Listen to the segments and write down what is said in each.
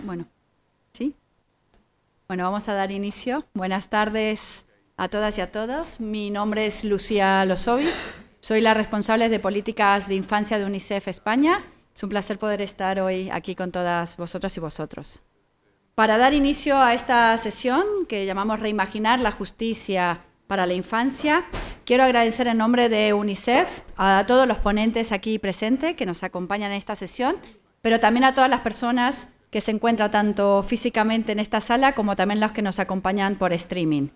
Bueno, ¿sí? Bueno, vamos a dar inicio. Buenas tardes a todas y a todos. Mi nombre es Lucía Losovis. Soy la responsable de políticas de infancia de UNICEF España. Es un placer poder estar hoy aquí con todas vosotras y vosotros. Para dar inicio a esta sesión que llamamos Reimaginar la justicia para la infancia, quiero agradecer en nombre de UNICEF a todos los ponentes aquí presentes que nos acompañan en esta sesión, pero también a todas las personas que se encuentran tanto físicamente en esta sala como también los que nos acompañan por streaming.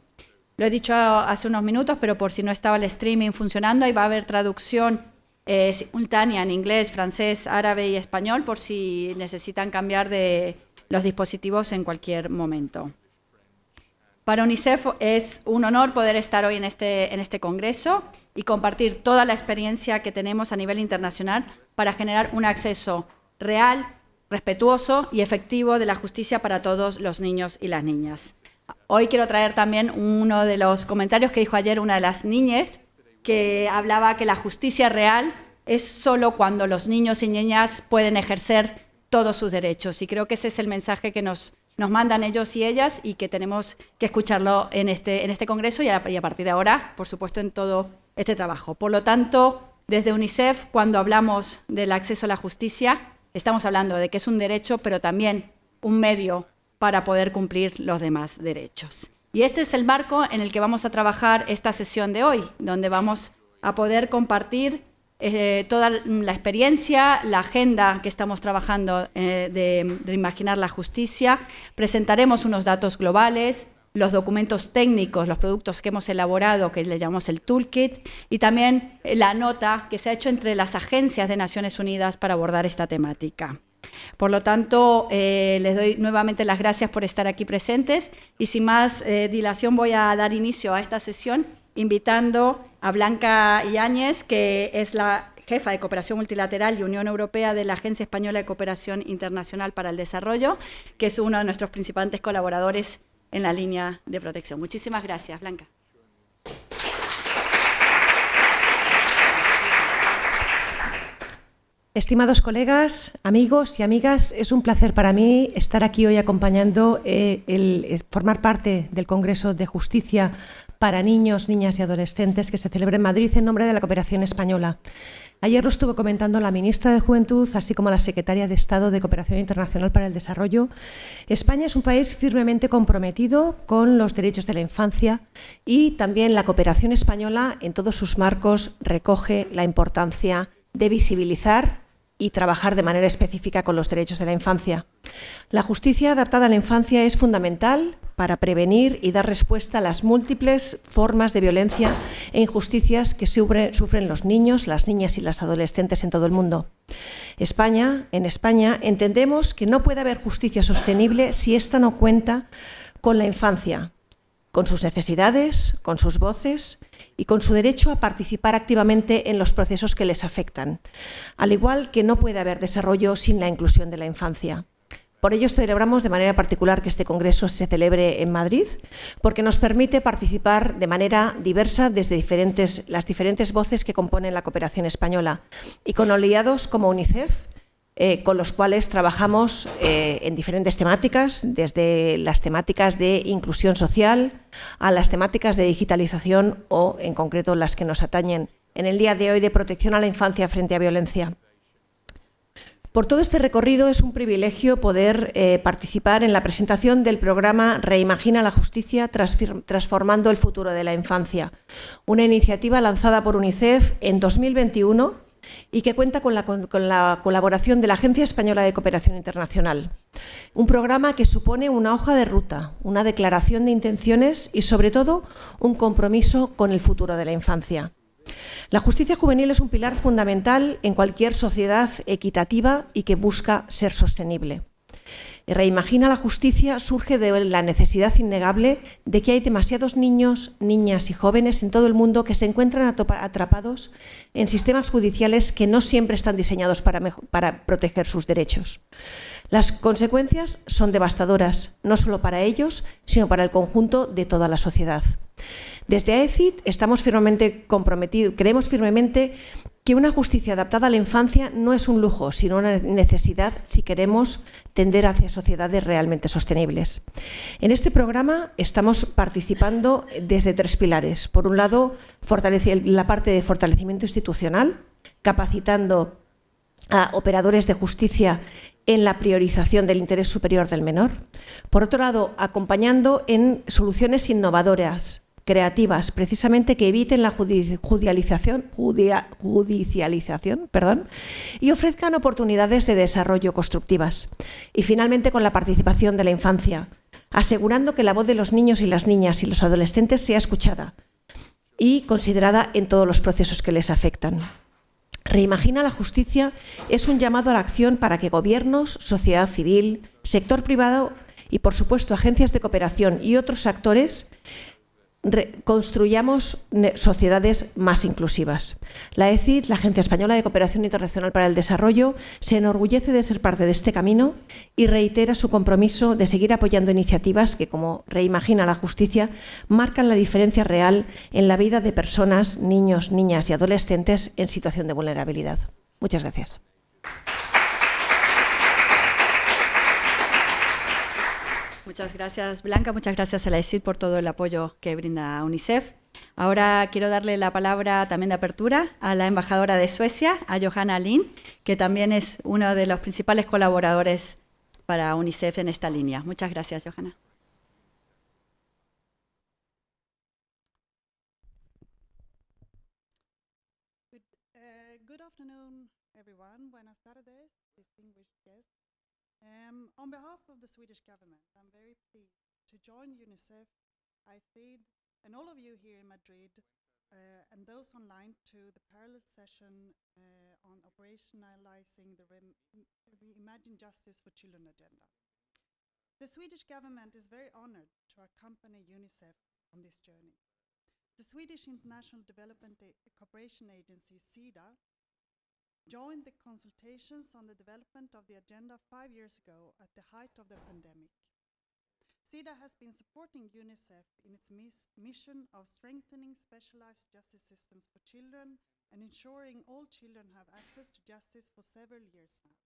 Lo he dicho hace unos minutos, pero por si no estaba el streaming funcionando, ahí va a haber traducción simultánea en inglés, francés, árabe y español, por si necesitan cambiar de los dispositivos en cualquier momento. Para UNICEF es un honor poder estar hoy en este congreso y compartir toda la experiencia que tenemos a nivel internacional para generar un acceso real, respetuoso y efectivo de la justicia para todos los niños y las niñas. Hoy quiero traer también uno de los comentarios que dijo ayer una de las niñez, que hablaba que la justicia real es solo cuando los niños y niñas pueden ejercer todos sus derechos. Y creo que ese es el mensaje que nos mandan ellos y ellas y que tenemos que escucharlo en este congreso y a partir de ahora, por supuesto, en todo este trabajo. Por lo tanto, desde UNICEF, cuando hablamos del acceso a la justicia, estamos hablando de que es un derecho, pero también un medio para poder cumplir los demás derechos. Y este es el marco en el que vamos a trabajar esta sesión de hoy, donde vamos a poder compartir toda la experiencia, la agenda que estamos trabajando de reimaginar la justicia. Presentaremos unos datos globales, los documentos técnicos, los productos que hemos elaborado, que le llamamos el toolkit, y también la nota que se ha hecho entre las agencias de Naciones Unidas para abordar esta temática. Por lo tanto, les doy nuevamente las gracias por estar aquí presentes y sin más dilación voy a dar inicio a esta sesión invitando a Blanca Niñez, que es la jefa de Cooperación Multilateral y Unión Europea de la Agencia Española de Cooperación Internacional para el Desarrollo, que es uno de nuestros principales colaboradores en la línea de protección. Muchísimas gracias, Blanca. Estimados colegas, amigos y amigas, es un placer para mí estar aquí hoy acompañando formar parte del Congreso de Justicia para Niños, Niñas y Adolescentes que se celebra en Madrid en nombre de la Cooperación Española. Ayer lo estuvo comentando la ministra de Juventud, así como la secretaria de Estado de Cooperación Internacional para el Desarrollo. España es un país firmemente comprometido con los derechos de la infancia y también la cooperación española en todos sus marcos recoge la importancia de visibilizar y trabajar de manera específica con los derechos de la infancia. La justicia adaptada a la infancia es fundamental para prevenir y dar respuesta a las múltiples formas de violencia e injusticias que sufren los niños, las niñas y las adolescentes en todo el mundo. En España entendemos que no puede haber justicia sostenible si ésta no cuenta con la infancia, con sus necesidades, con sus voces y con su derecho a participar activamente en los procesos que les afectan, al igual que no puede haber desarrollo sin la inclusión de la infancia. Por ello celebramos de manera particular que este congreso se celebre en Madrid, porque nos permite participar de manera diversa desde las diferentes voces que componen la cooperación española y con aliados como UNICEF, con los cuales trabajamos en diferentes temáticas, desde las temáticas de inclusión social a las temáticas de digitalización o, en concreto, las que nos atañen en el día de hoy de protección a la infancia frente a violencia. Por todo este recorrido es un privilegio poder participar en la presentación del programa Reimagina la justicia transformando el futuro de la infancia, una iniciativa lanzada por UNICEF en 2021 y que cuenta con la colaboración de la Agencia Española de Cooperación Internacional. Un programa que supone una hoja de ruta, una declaración de intenciones y, sobre todo, un compromiso con el futuro de la infancia. La justicia juvenil es un pilar fundamental en cualquier sociedad equitativa y que busca ser sostenible. Reimagina la justicia surge de la necesidad innegable de que hay demasiados niños, niñas y jóvenes en todo el mundo que se encuentran atrapados en sistemas judiciales que no siempre están diseñados para proteger sus derechos. Las consecuencias son devastadoras, no solo para ellos, sino para el conjunto de toda la sociedad. Desde AECID estamos firmemente comprometidos, creemos firmemente que una justicia adaptada a la infancia no es un lujo, sino una necesidad si queremos tender hacia sociedades realmente sostenibles. En este programa estamos participando desde 3 pilares. Por un lado, la parte de fortalecimiento institucional, capacitando a operadores de justicia en la priorización del interés superior del menor. Por otro lado, acompañando en soluciones innovadoras, creativas, precisamente que eviten la judicialización, y ofrezcan oportunidades de desarrollo constructivas. Y finalmente, con la participación de la infancia, asegurando que la voz de los niños y las niñas y los adolescentes sea escuchada y considerada en todos los procesos que les afectan. Reimagina la justicia es un llamado a la acción para que gobiernos, sociedad civil, sector privado y, por supuesto, agencias de cooperación y otros actores construyamos sociedades más inclusivas. La ECID, la Agencia Española de Cooperación Internacional para el Desarrollo, se enorgullece de ser parte de este camino y reitera su compromiso de seguir apoyando iniciativas que, como Reimagina la Justicia, marcan la diferencia real en la vida de personas, niños, niñas y adolescentes en situación de vulnerabilidad. Muchas gracias. Muchas gracias, Blanca. Muchas gracias a la ESID por todo el apoyo que brinda a UNICEF. Ahora quiero darle la palabra también de apertura a la embajadora de Suecia, a Johanna Lind, que también es uno de los principales colaboradores para UNICEF en esta línea. Muchas gracias, Johanna. Good afternoon, everyone. Buenas tardes, distinguished guests. On behalf of the Swedish government, I'm very pleased to join UNICEF, ICID, and all of you here in Madrid, and those online to the parallel session on operationalizing the Reimagine Justice for Children agenda. The Swedish government is very honored to accompany UNICEF on this journey. The Swedish International Development Cooperation Agency, SIDA, joined the consultations on the development of the agenda 5 years ago at the height of the pandemic. SIDA has been supporting UNICEF in its mission of strengthening specialized justice systems for children and ensuring all children have access to justice for several years now.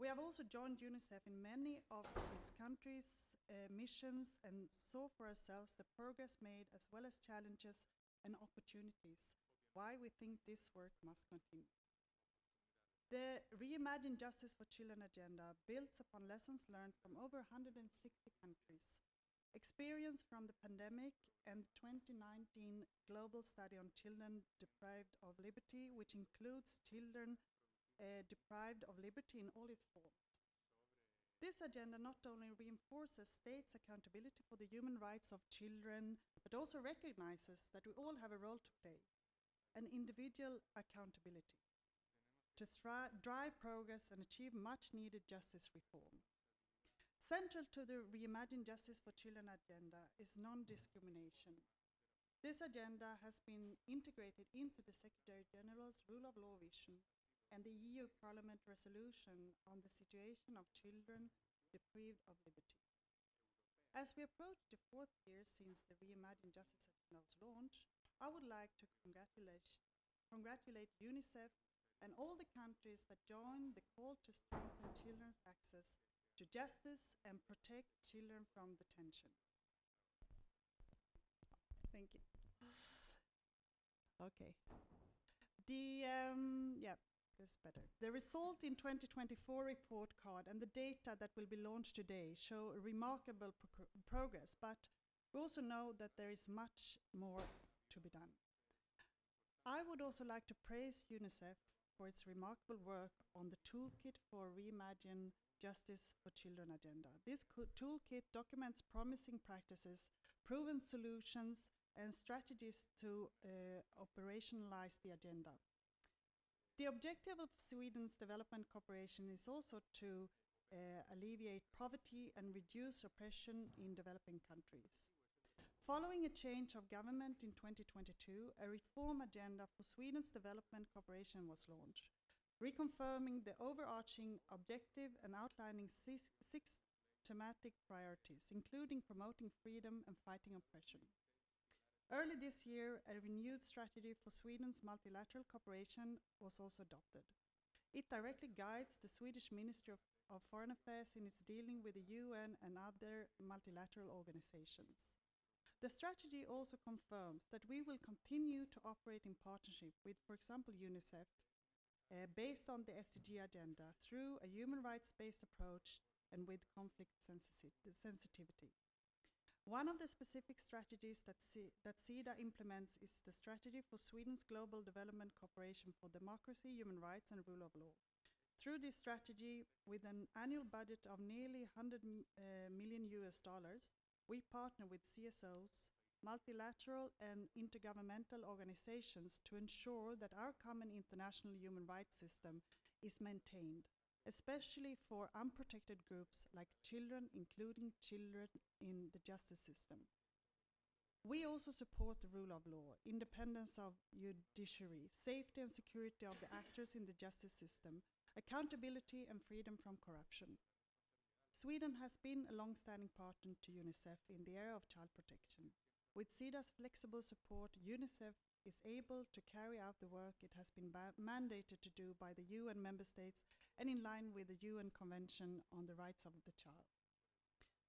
We have also joined UNICEF in many of its countries' missions and saw for ourselves the progress made as well as challenges and opportunities, why we think this work must continue. The Reimagine Justice for Children agenda builds upon lessons learned from over 160 countries, experience from the pandemic and the 2019 global study on children deprived of liberty, which includes children deprived of liberty in all its forms. This agenda not only reinforces states' accountability for the human rights of children, but also recognizes that we all have a role to play, an individual accountability, to drive progress and achieve much-needed justice reform. Central to the Reimagine Justice for Children agenda is non-discrimination. This agenda has been integrated into the Secretary-General's Rule of Law vision and the EU Parliament resolution on the situation of children deprived of liberty. As we approach the 4th year since the Reimagine Justice agenda's launch, I would like to congratulate UNICEF and all the countries that join the call to strengthen children's access to justice and protect children from detention. Thank you. Okay. This is better. The result in 2024 report card and the data that will be launched today show remarkable progress, but we also know that there is much more to be done. I would also like to praise UNICEF for its remarkable work on the Toolkit for Reimagine Justice for Children agenda. This toolkit documents promising practices, proven solutions, and strategies to operationalize the agenda. The objective of Sweden's development cooperation is also to alleviate poverty and reduce oppression in developing countries. Following a change of government in 2022, a reform agenda for Sweden's development cooperation was launched, reconfirming the overarching objective and outlining six thematic priorities, including promoting freedom and fighting oppression. Early this year, a renewed strategy for Sweden's multilateral cooperation was also adopted. It directly guides the Swedish Ministry of Foreign Affairs in its dealing with the UN and other multilateral organizations. The strategy also confirms that we will continue to operate in partnership with, for example, UNICEF, based on the SDG agenda through a human rights-based approach and with conflict sensitivity. One of the specific strategies that SIDA implements is the strategy for Sweden's global development cooperation for democracy, human rights, and rule of law. Through this strategy, with an annual budget of nearly $100 million, we partner with CSOs, multilateral and intergovernmental organizations to ensure that our common international human rights system is maintained, especially for unprotected groups like children, including children in the justice system. We also support the rule of law, independence of judiciary, safety and security of the actors in the justice system, accountability and freedom from corruption. Sweden has been a long-standing partner to UNICEF in the area of child protection. With SIDA's flexible support, UNICEF is able to carry out the work it has been mandated to do by the UN member states and in line with the UN Convention on the Rights of the Child.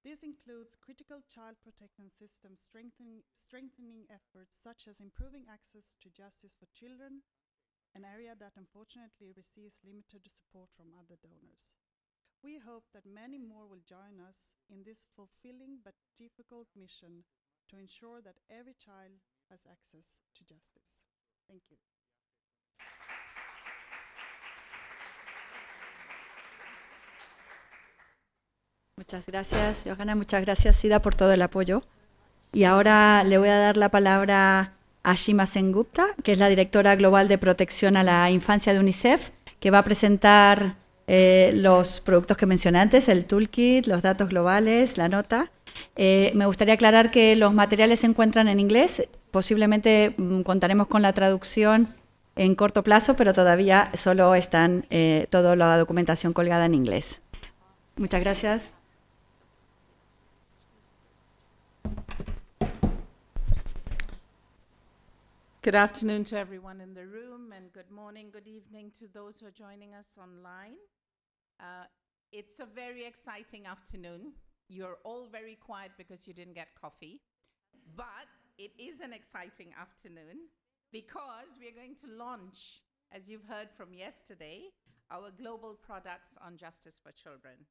This includes critical child protection systems strengthening efforts such as improving access to justice for children, an area that unfortunately receives limited support from other donors. We hope that many more will join us in this fulfilling but difficult mission to ensure that every child has access to justice. Thank you. Muchas gracias, Johanna. Muchas gracias, Sida, por todo el apoyo. Y ahora le voy a dar la palabra a Shima Sengupta, que es la directora global de protección a la infancia de UNICEF, que va a presentar los productos que mencioné antes, el toolkit, los datos globales, la nota. Me gustaría aclarar que los materiales se encuentran en inglés. Posiblemente contaremos con la traducción en corto plazo, pero todavía solo están toda la documentación colgada en inglés. Muchas gracias. Good afternoon to everyone in the room, and good morning, good evening to those who are joining us online. It's a very exciting afternoon. You're all very quiet because you didn't get coffee, but it is an exciting afternoon because we're going to launch, as you've heard from yesterday, our global products on justice for children.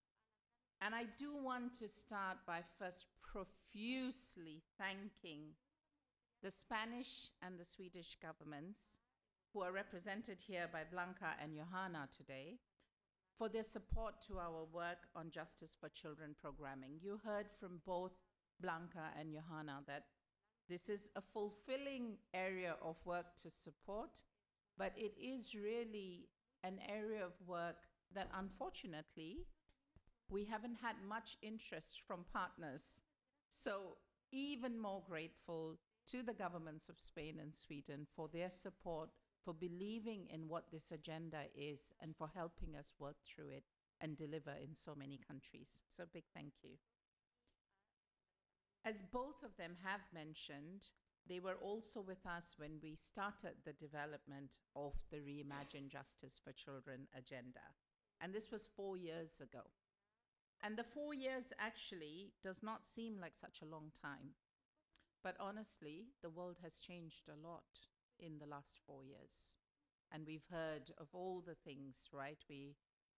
And I do want to start by first profusely thanking the Spanish and the Swedish governments, who are represented here by Blanca and Johanna today, for their support to our work on Justice for Children programming. You heard from both Blanca and Johanna that this is a fulfilling area of work to support, but it is really an area of work that unfortunately we haven't had much interest from partners. So even more grateful to the governments of Spain and Sweden for their support, for believing in what this agenda is, and for helping us work through it and deliver in so many countries. So big thank you. As both of them have mentioned, they were also with us when we started the development of the Reimagine Justice for Children agenda. And this was 4 years ago. And the 4 years actually does not seem like such a long time. But honestly, the world has changed a lot in the last 4 years. And we've heard of all the things, right?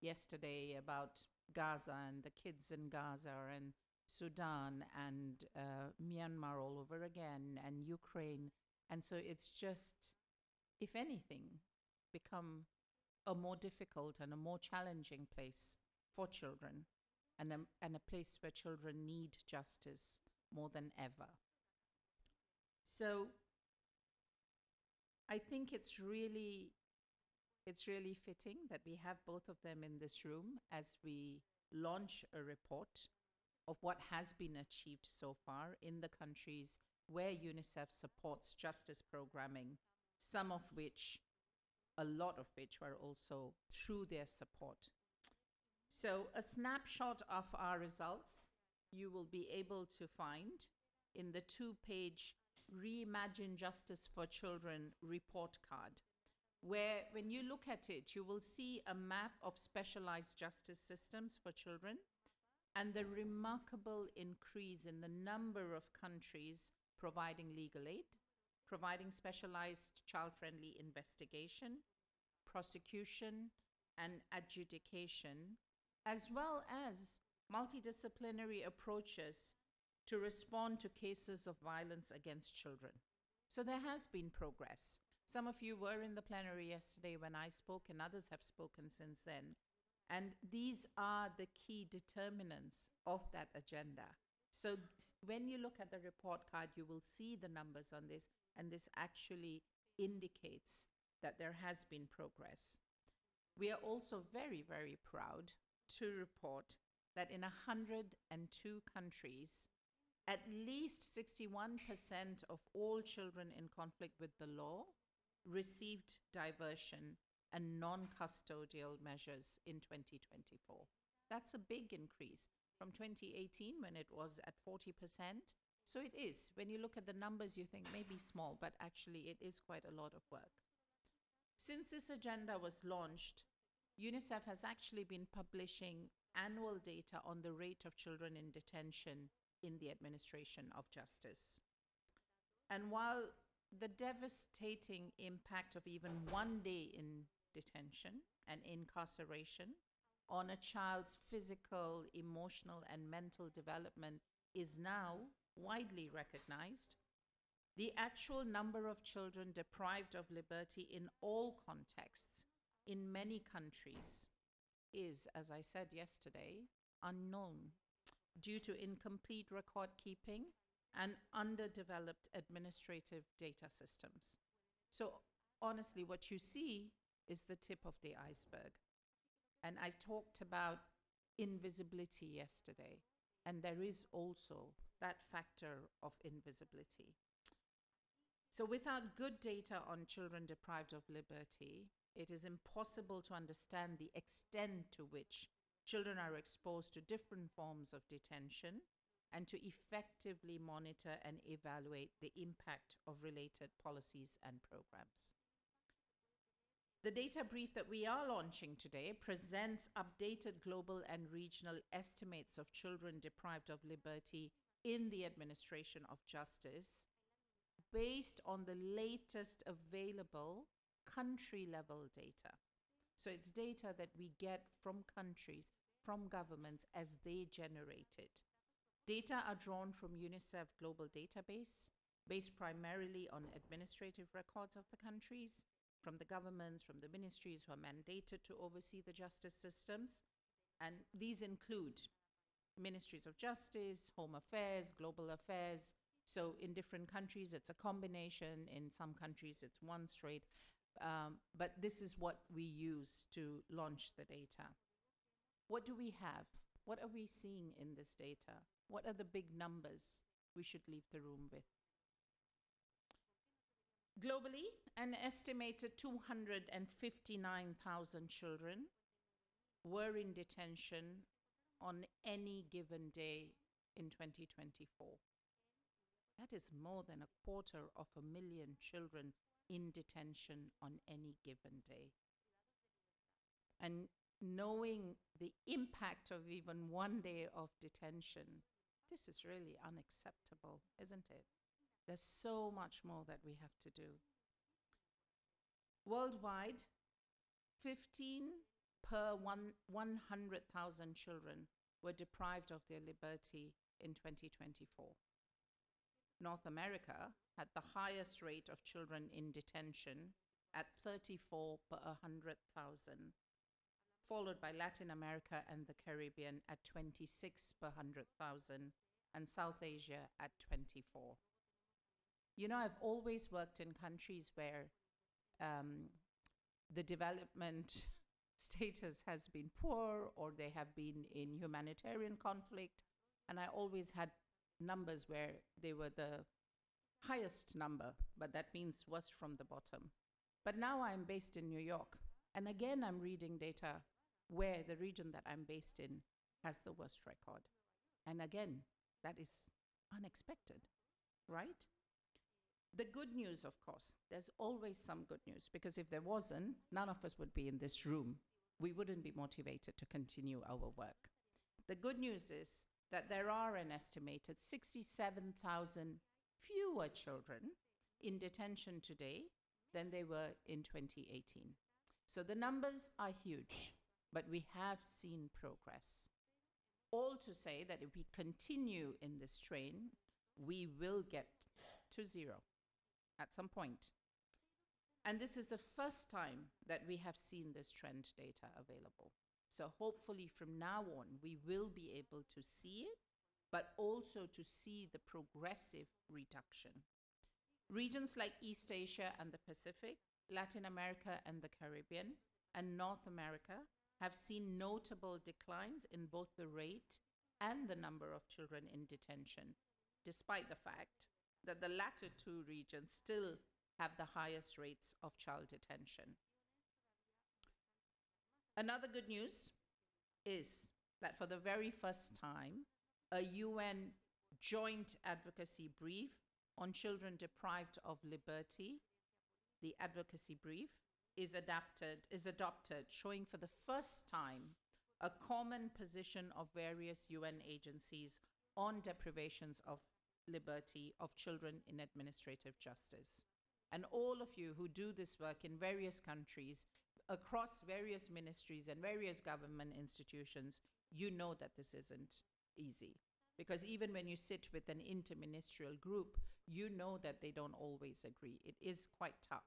Yesterday about Gaza and the kids in Gaza, and Sudan and Myanmar all over again, and Ukraine. And so it's just, if anything, become a more difficult and a more challenging place for children, and a place where children need justice more than ever. So I think it's really fitting that we have both of them in this room as we launch a report of what has been achieved so far in the countries where UNICEF supports justice programming, a lot of which were also through their support. So a snapshot of our results you will be able to find in the 2-page Reimagine Justice for Children report card, where when you look at it, you will see a map of specialized justice systems for children and the remarkable increase in the number of countries providing legal aid, providing specialized child-friendly investigation, prosecution, and adjudication, as well as multidisciplinary approaches to respond to cases of violence against children. So there has been progress. Some of you were in the plenary yesterday when I spoke, and others have spoken since then. And these are the key determinants of that agenda. So when you look at the report card, you will see the numbers on this, and this actually indicates that there has been progress. We are also very, very proud to report that in 102 countries, at least 61% of all children in conflict with the law received diversion and non-custodial measures in 2024. That's a big increase from 2018 when it was at 40%. So it is. When you look at the numbers, you think maybe small, but actually it is quite a lot of work. Since this agenda was launched, UNICEF has actually been publishing annual data on the rate of children in detention in the administration of justice. And while the devastating impact of even one day in detention and incarceration on a child's physical, emotional, and mental development is now widely recognized, the actual number of children deprived of liberty in all contexts in many countries is, as I said yesterday, unknown due to incomplete record keeping and underdeveloped administrative data systems. So honestly, what you see is the tip of the iceberg. And I talked about invisibility yesterday, and there is also that factor of invisibility. So without good data on children deprived of liberty, it is impossible to understand the extent to which children are exposed to different forms of detention and to effectively monitor and evaluate the impact of related policies and programs. The data brief that we are launching today presents updated global and regional estimates of children deprived of liberty in the administration of justice based on the latest available country-level data. So it's data that we get from countries, from governments as they generate it. Data are drawn from UNICEF Global Database, based primarily on administrative records of the countries, from the governments, from the ministries who are mandated to oversee the justice systems. And these include ministries of justice, home affairs, global affairs. So in different countries, it's a combination. In some countries, it's one straight. But this is what we use to launch the data. What do we have? What are we seeing in this data? What are the big numbers we should leave the room with? Globally, an estimated 259,000 children were in detention on any given day in 2024. That is more than 250,000 children in detention on any given day. And knowing the impact of even one day of detention, this is really unacceptable, isn't it? There's so much more that we have to do. Worldwide, 15 per 100,000 children were deprived of their liberty in 2024. North America had the highest rate of children in detention at 34 per 100,000, followed by Latin America and the Caribbean at 26 per 100,000, and South Asia at 24. You know, I've always worked in countries where the development status has been poor or they have been in humanitarian conflict, and I always had numbers where they were the highest number, but that means worst from the bottom. But now I'm based in New York, and again I'm reading data where the region that I'm based in has the worst record. And again, that is unexpected, right? The good news, of course, there's always some good news, because if there wasn't, none of us would be in this room. We wouldn't be motivated to continue our work. The good news is that there are an estimated 67,000 fewer children in detention today than they were in 2018. So the numbers are huge, but we have seen progress. All to say that if we continue in this train, we will get to zero at some point. And this is the first time that we have seen this trend data available. So hopefully from now on, we will be able to see it, but also to see the progressive reduction. Regions like East Asia and the Pacific, Latin America and the Caribbean, and North America have seen notable declines in both the rate and the number of children in detention, despite the fact that the latter two regions still have the highest rates of child detention. Another good news is that for the very first time, a UN joint advocacy brief on children deprived of liberty, the advocacy brief, is adopted, showing for the first time a common position of various UN agencies on deprivations of liberty of children in administrative justice. And all of you who do this work in various countries, across various ministries and various government institutions, you know that this isn't easy. Because even when you sit with an interministerial group, you know that they don't always agree. It is quite tough.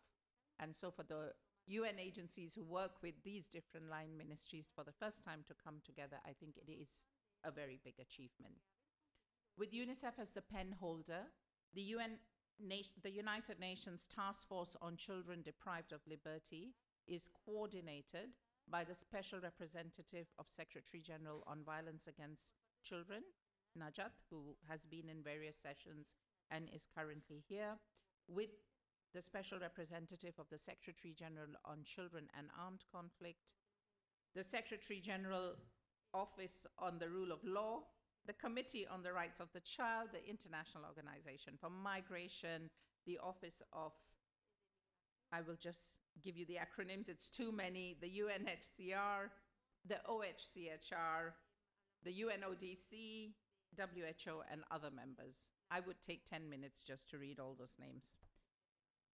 And so for the UN agencies who work with these different line ministries for the first time to come together, I think it is a very big achievement. With UNICEF as the pen holder, the United Nations Task Force on Children Deprived of Liberty is coordinated by the Special Representative of Secretary General on Violence Against Children, Najat, who has been in various sessions and is currently here, with the Special Representative of the Secretary General on Children and Armed Conflict, the Secretary General Office on the Rule of Law, the Committee on the Rights of the Child, the International Organization for Migration, the Office of, I will just give you the acronyms, it's too many, the UNHCR, the OHCHR, the UNODC, WHO, and other members. I would take 10 minutes just to read all those names.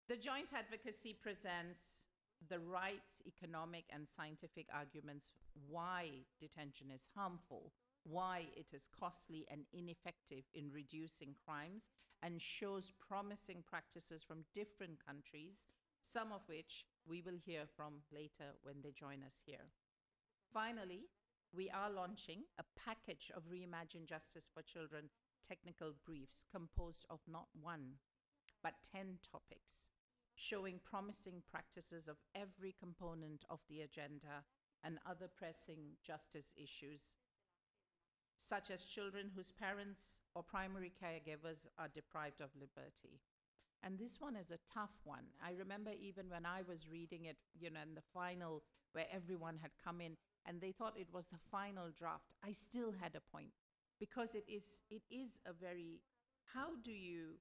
The joint advocacy presents the rights, economic, and scientific arguments why detention is harmful, why it is costly and ineffective in reducing crimes, and shows promising practices from different countries, some of which we will hear from later when they join us here. Finally, we are launching a package of Reimagine Justice for Children technical briefs composed of not one, but 10 topics, showing promising practices of every component of the agenda and other pressing justice issues, such as children whose parents or primary caregivers are deprived of liberty. And this one is a tough one. I remember even when I was reading it, in the final, where everyone had come in and they thought it was the final draft, I still had a point, because it is a very, how do you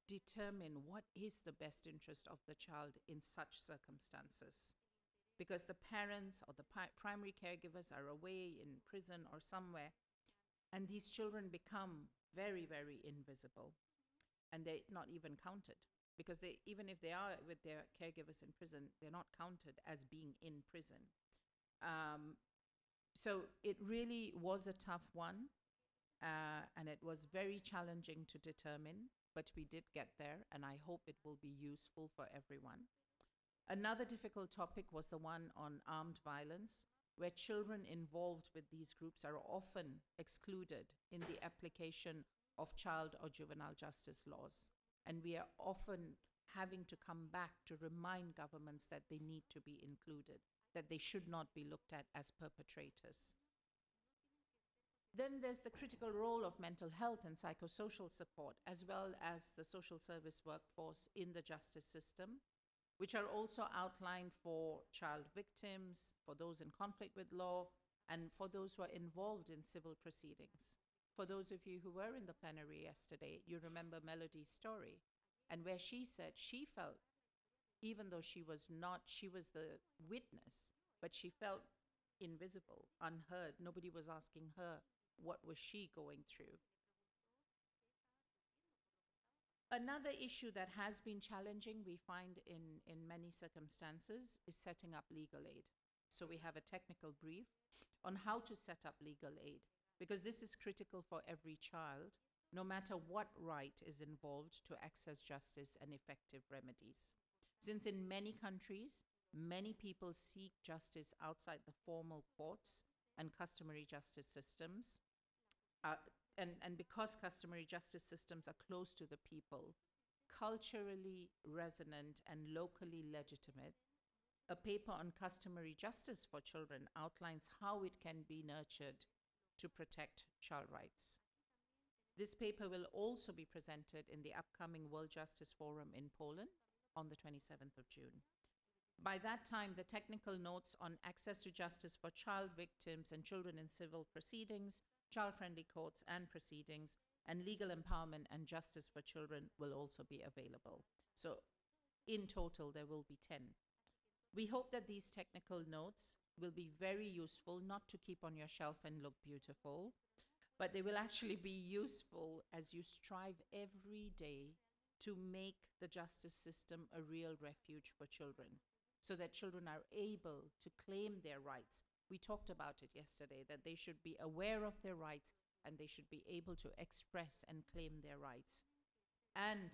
determine what is the best interest of the child in such circumstances? Because the parents or the primary caregivers are away in prison or somewhere, and these children become very, very invisible, and they're not even counted, because even if they are with their caregivers in prison, they're not counted as being in prison. So it really was a tough one, and it was very challenging to determine, but we did get there, and I hope it will be useful for everyone. Another difficult topic was the one on armed violence, where children involved with these groups are often excluded in the application of child or juvenile justice laws. And we are often having to come back to remind governments that they need to be included, that they should not be looked at as perpetrators. Then there's the critical role of mental health and psychosocial support, as well as the social service workforce in the justice system, which are also outlined for child victims, for those in conflict with law, and for those who are involved in civil proceedings. for those of you who were in the plenary yesterday, you remember Melody's story, and where she said she felt, even though she was the witness, but she felt invisible, unheard. Nobody was asking her what was she going through. Another issue that has been challenging, we find in many circumstances, is setting up legal aid. So we have a technical brief on how to set up legal aid, because this is critical for every child, no matter what right is involved to access justice and effective remedies. Since in many countries, many people seek justice outside the formal courts and customary justice systems, and because customary justice systems are close to the people, culturally resonant and locally legitimate, a paper on customary justice for children outlines how it can be nurtured to protect child rights. This paper will also be presented in the upcoming World Justice Forum in Poland on the 27th of June. By that time, the technical notes on access to justice for child victims and children in civil proceedings, child-friendly courts and proceedings, and legal empowerment and justice for children will also be available. So in total, there will be 10. We hope that these technical notes will be very useful, not to keep on your shelf and look beautiful, but they will actually be useful as you strive every day to make the justice system a real refuge for children, so that children are able to claim their rights. We talked about it yesterday, that they should be aware of their rights and they should be able to express and claim their rights. And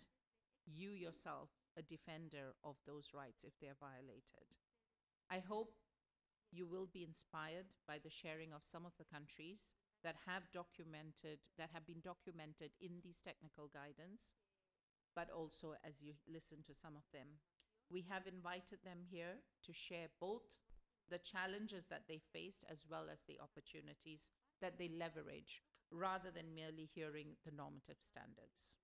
you yourself, a defender of those rights if they're violated. I hope you will be inspired by the sharing of some of the countries that have been documented in these technical guidance, but also as you listen to some of them. We have invited them here to share both the challenges that they faced as well as the opportunities that they leverage, rather than merely hearing the normative standards.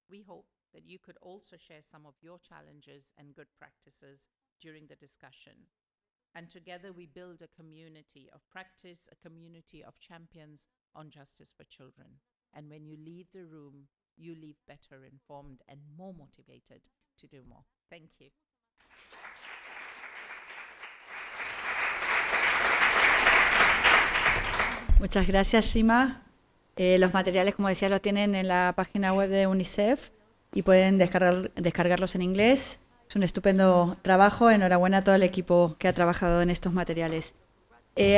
We hope that you could also share some of your challenges and good practices during the discussion. And together we build a community of practice, a community of champions on justice for children. And when you leave the room, you leave better informed and more motivated to do more. Thank you. Muchas gracias, Shima. Los materiales, como decía, los tienen en la página web de UNICEF y pueden descargarlos en inglés. Es un estupendo trabajo. Enhorabuena a todo el equipo que ha trabajado en estos materiales.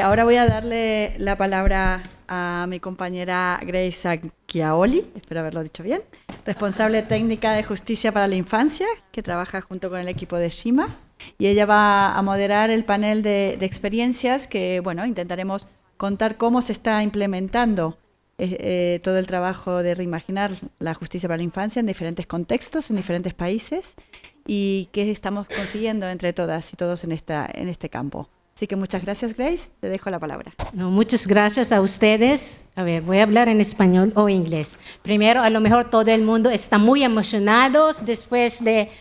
Ahora voy a darle la palabra a mi compañera Grace Acchiaoli, espero haberlo dicho bien, responsable técnica de Justicia para la Infancia, que trabaja junto con el equipo de Shima. Y ella va a moderar el panel de experiencias que, bueno, intentaremos contar cómo se está implementando todo el trabajo de reimaginar la justicia para la infancia en diferentes contextos, en diferentes países, y qué estamos consiguiendo entre todas y todos en este campo. Así que muchas gracias, Grace. Te dejo la palabra. No, muchas gracias a ustedes. A ver, voy a hablar en español o inglés. Primero, a lo mejor todo el mundo está muy emocionados después de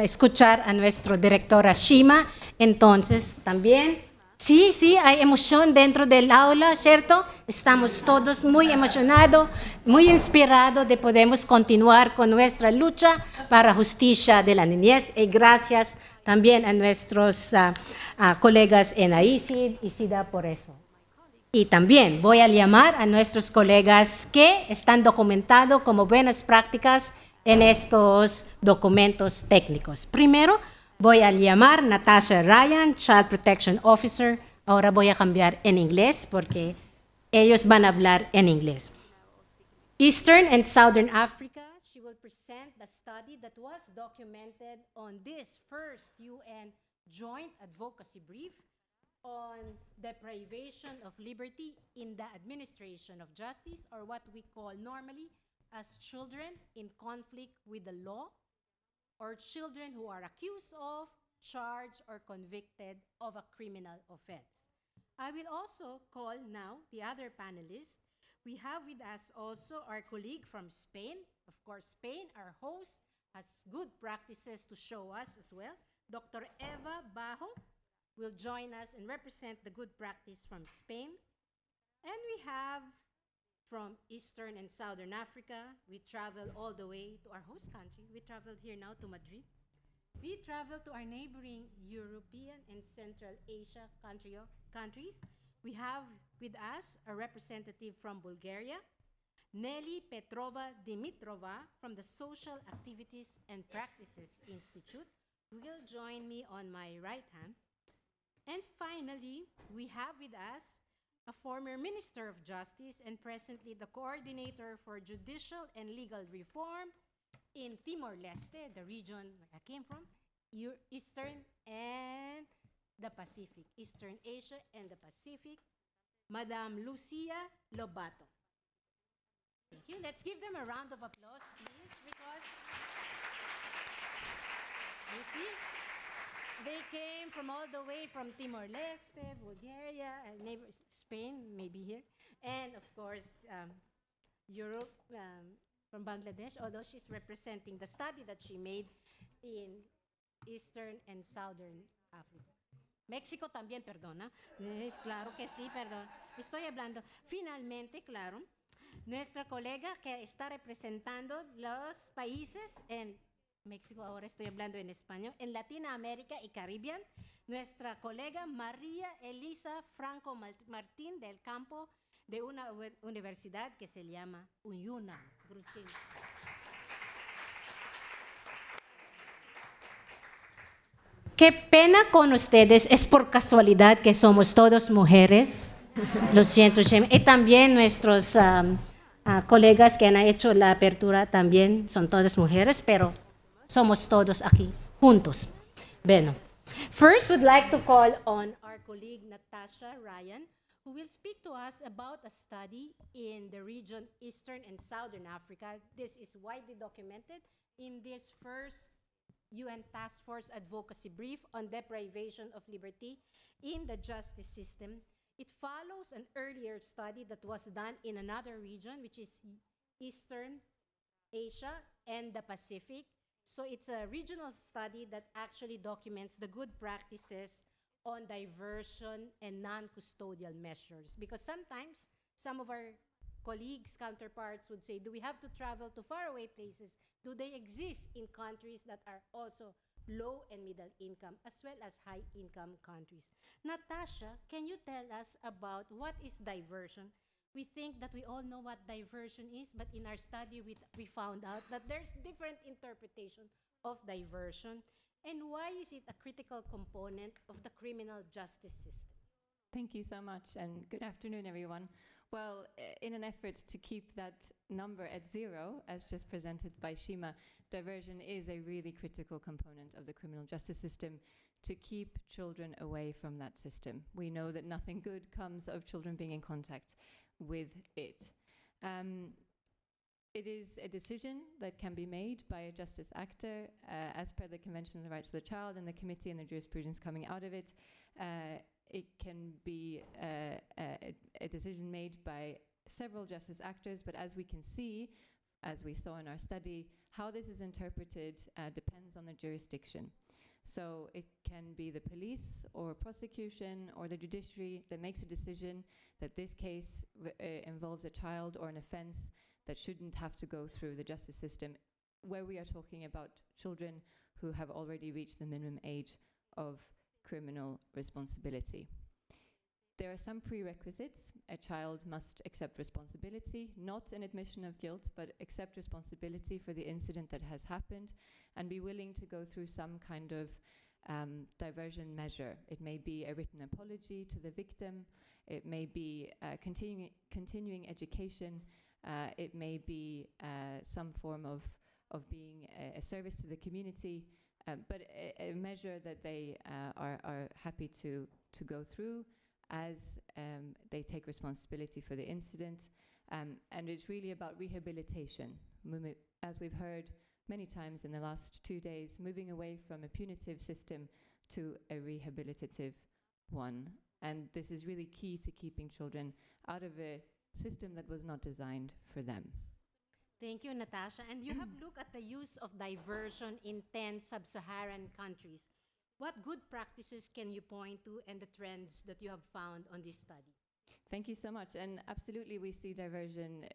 escuchar a nuestra directora Shima. Entonces, también, sí, hay emoción dentro del aula, ¿cierto? Estamos todos muy emocionados, muy inspirados de poder continuar con nuestra lucha para justicia de la niñez. Y gracias también a nuestros colegas en ICIDA por eso. Y también voy a llamar a nuestros colegas que están documentados como buenas prácticas en estos documentos técnicos. Primero, voy a llamar a Natasha Ryan, Child Protection Officer. Ahora voy a cambiar en inglés porque ellos van a hablar en inglés. Eastern and Southern Africa, she will present the study that was documented on this first UN Joint Advocacy Brief on deprivation of liberty in the administration of justice, or what we call normally as children in conflict with the law, or children who are accused of, charged, or convicted of a criminal offense. I will also call now the other panelists. We have with us also our colleague from Spain. Of course, Spain, our host, has good practices to show us as well. Dr. Eva Bajo will join us and represent the good practice from Spain. And we have from Eastern and Southern Africa. We traveled all the way to our host country. We traveled here now to Madrid. We traveled to our neighboring European and Central Asia countries. We have with us a representative from Bulgaria, Nelly Petrova Dimitrova from the Social Activities and Practices Institute, who will join me on my right hand. And finally, we have with us a former Minister of Justice and presently the Coordinator for Judicial and Legal Reform in Timor-Leste, the region where I came from, Eastern and the Pacific, Eastern Asia and the Pacific, Madame Lucia Lobato. Thank you. Let's give them a round of applause, please, because you see, they came from all the way from Timor-Leste, Bulgaria, neighbors, Spain, maybe here, and of course, Europe, from Bangladesh, although she's representing the study that she made in Eastern and Southern Africa. México también, perdona. Claro que sí, perdón. Estoy hablando. Finalmente, claro, nuestra colega que está representando los países en México, ahora estoy hablando en español, en Latinoamérica y Caribe, nuestra colega María Elisa Franco Martín del campo de una universidad que se llama UNIUNA, Bruselas. Qué pena con ustedes, es por casualidad que somos todos mujeres. Lo siento, Shem. Y también nuestros colegas que han hecho la apertura también son todas mujeres, pero somos todos aquí juntos. Bueno, first we'd like to call on our colleague Natasha Ryan, who will speak to us about a study in the region Eastern and Southern Africa. This is widely documented in this first UN Task Force Advocacy Brief on Deprivation of Liberty in the Justice System. It follows an earlier study that was done in another region, which is Eastern Asia and the Pacific. So it's a regional study that actually documents the good practices on diversion and non-custodial measures. Because sometimes some of our colleagues, counterparts would say, do we have to travel to faraway places? Do they exist in countries that are also low and middle income as well as high income countries? Natasha, can you tell us about what is diversion? We think that we all know what diversion is, but in our study we found out that there's different interpretation of diversion. And why is it a critical component of the criminal justice system? Thank you so much, and good afternoon, everyone. Well, in an effort to keep that number at zero, as just presented by Shima, diversion is a really critical component of the criminal justice system to keep children away from that system. We know that nothing good comes of children being in contact with it. It is a decision that can be made by a justice actor as per the Convention on the Rights of the Child and the committee and the jurisprudence coming out of it. It can be a decision made by several justice actors, but as we can see, as we saw in our study, how this is interpreted depends on the jurisdiction. So it can be the police or prosecution or the judiciary that makes a decision that this case involves a child or an offense that shouldn't have to go through the justice system, where we are talking about children who have already reached the minimum age of criminal responsibility. There are some prerequisites. A child must accept responsibility, not an admission of guilt, but accept responsibility for the incident that has happened and be willing to go through some kind of diversion measure. It may be a written apology to the victim. It may be continuing education. It may be some form of being a service to the community, but a measure that they are happy to go through as they take responsibility for the incident. And it's really about rehabilitation. As we've heard many times in the last 2 days, moving away from a punitive system to a rehabilitative one. And this is really key to keeping children out of a system that was not designed for them. Thank you, Natasha. And you have looked at the use of diversion in 10 sub-Saharan countries. What good practices can you point to and the trends that you have found on this study? Thank you so much. And absolutely, we see diversion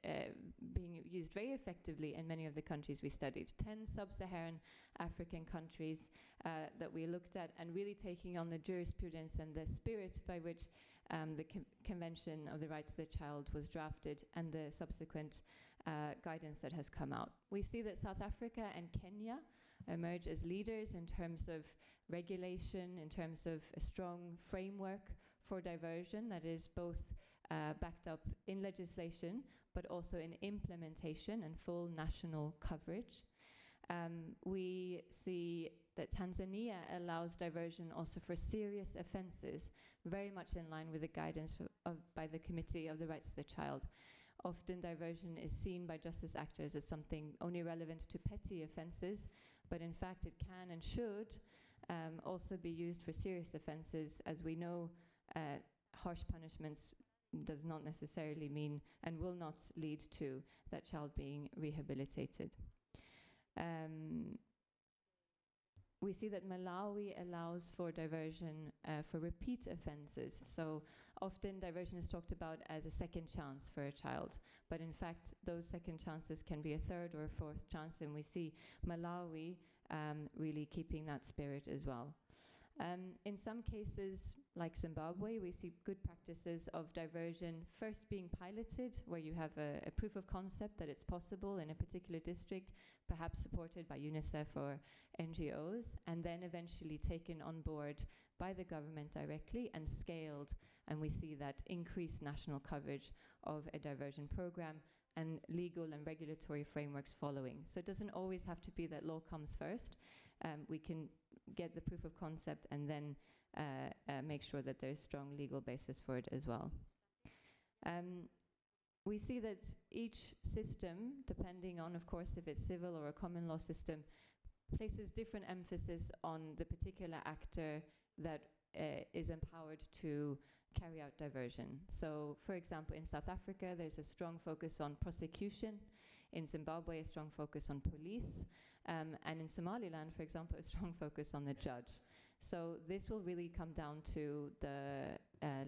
being used very effectively in many of the countries we studied. 10 sub-Saharan African countries that we looked at, and really taking on the jurisprudence and the spirit by which the Convention of the Rights of the Child was drafted and the subsequent guidance that has come out. We see that South Africa and Kenya emerge as leaders in terms of regulation, in terms of a strong framework for diversion that is both backed up in legislation, but also in implementation and full national coverage. We see that Tanzania allows diversion also for serious offences, very much in line with the guidance by the Committee of the Rights of the Child. Often diversion is seen by justice actors as something only relevant to petty offences, but in fact it can and should also be used for serious offences. As we know, harsh punishments does not necessarily mean and will not lead to that child being rehabilitated. We see that Malawi allows for diversion for repeat offences. So often diversion is talked about as a second chance for a child, but in fact those second chances can be a third or a fourth chance, and we see Malawi really keeping that spirit as well. In some cases, like Zimbabwe, we see good practices of diversion first being piloted, where you have a proof of concept that it's possible in a particular district, perhaps supported by UNICEF or NGOs, and then eventually taken on board by the government directly and scaled, and we see that increased national coverage of a diversion program and legal and regulatory frameworks following. So it doesn't always have to be that law comes first. We can get the proof of concept and then make sure that there's strong legal basis for it as well. We see that each system, depending on, of course, if it's civil or a common law system, places different emphasis on the particular actor that is empowered to carry out diversion. So, for example, in South Africa, there's a strong focus on prosecution. In Zimbabwe, a strong focus on police. And in Somaliland, for example, a strong focus on the judge. So this will really come down to the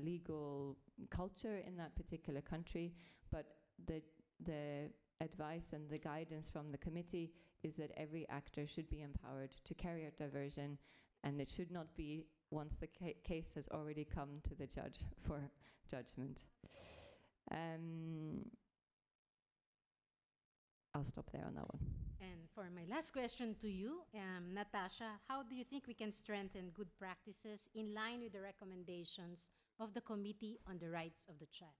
legal culture in that particular country, but the advice and the guidance from the committee is that every actor should be empowered to carry out diversion, and it should not be once the case has already come to the judge for judgment. I'll stop there on that one. And for my last question to you, Natasha, how do you think we can strengthen good practices in line with the recommendations of the Committee on the Rights of the Child?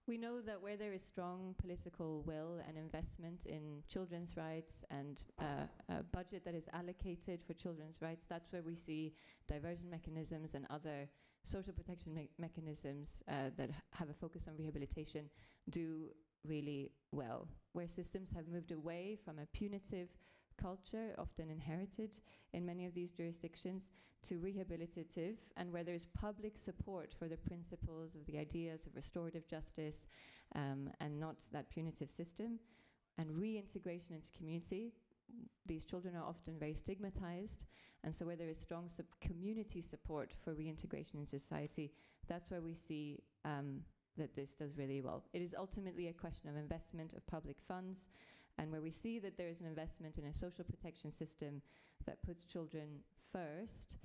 We know that where there is strong political will and investment in children's rights and a budget that is allocated for children's rights, that's where we see diversion mechanisms and other social protection mechanisms that have a focus on rehabilitation do really well. Where systems have moved away from a punitive culture, often inherited in many of these jurisdictions, to rehabilitative, and where there's public support for the principles of the ideas of restorative justice and not that punitive system, and reintegration into community. These children are often very stigmatized, and so where there is strong community support for reintegration into society, that's where we see that this does really well. It is ultimately a question of investment of public funds, and where we see that there is an investment in a social protection system that puts children first,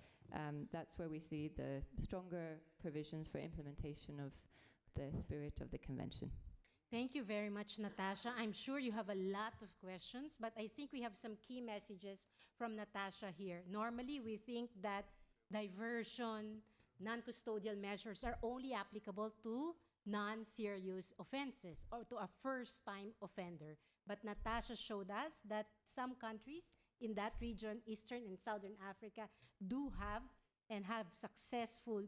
that's where we see the stronger provisions for implementation of the spirit of the convention. Thank you very much, Natasha. I'm sure you have a lot of questions, but I think we have some key messages from Natasha here. Normally, we think that diversion, non-custodial measures are only applicable to non-serious offenses or to a first-time offender. But Natasha showed us that some countries in that region, Eastern and Southern Africa, do have and have successful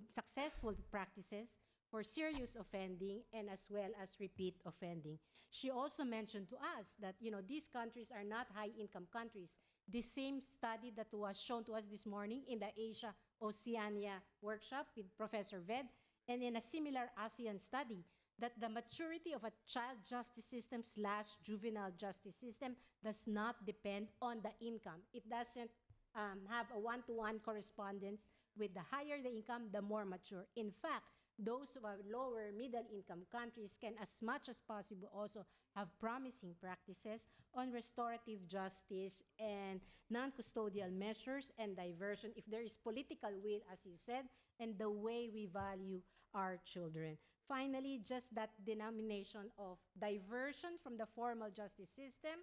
practices for serious offending and as well as repeat offending. She also mentioned to us that, these countries are not high-income countries. The same study that was shown to us this morning in the Asia-Oceania workshop with Professor Ved, and in a similar ASEAN study, that the maturity of a child justice system / juvenile justice system does not depend on the income. It doesn't have a one-to-one correspondence with the higher the income, the more mature. In fact, those who are lower middle income countries can as much as possible also have promising practices on restorative justice and non-custodial measures and diversion if there is political will, as you said, and the way we value our children. Finally, just that denomination of diversion from the formal justice system,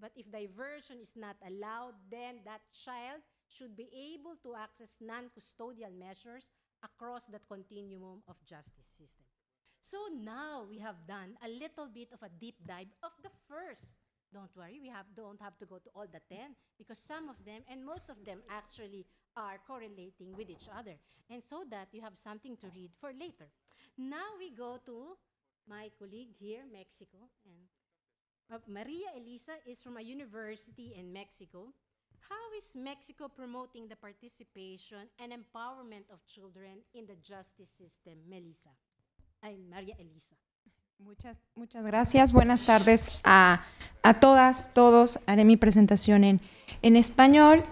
but if diversion is not allowed, then that child should be able to access non-custodial measures across that continuum of justice system. So now we have done a little bit of a deep dive of the first. Don't worry, don't have to go to all the 10 because some of them and most of them actually are correlating with each other. And so that you have something to read for later. Now we go to my colleague here, Mexico. And Maria Elisa is from a university in Mexico. How is Mexico promoting the participation and empowerment of children in the justice system, Melissa? María Elisa. Muchas gracias. Buenas tardes a todas, todos. Haré mi presentación en español.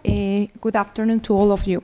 Good afternoon to all of you.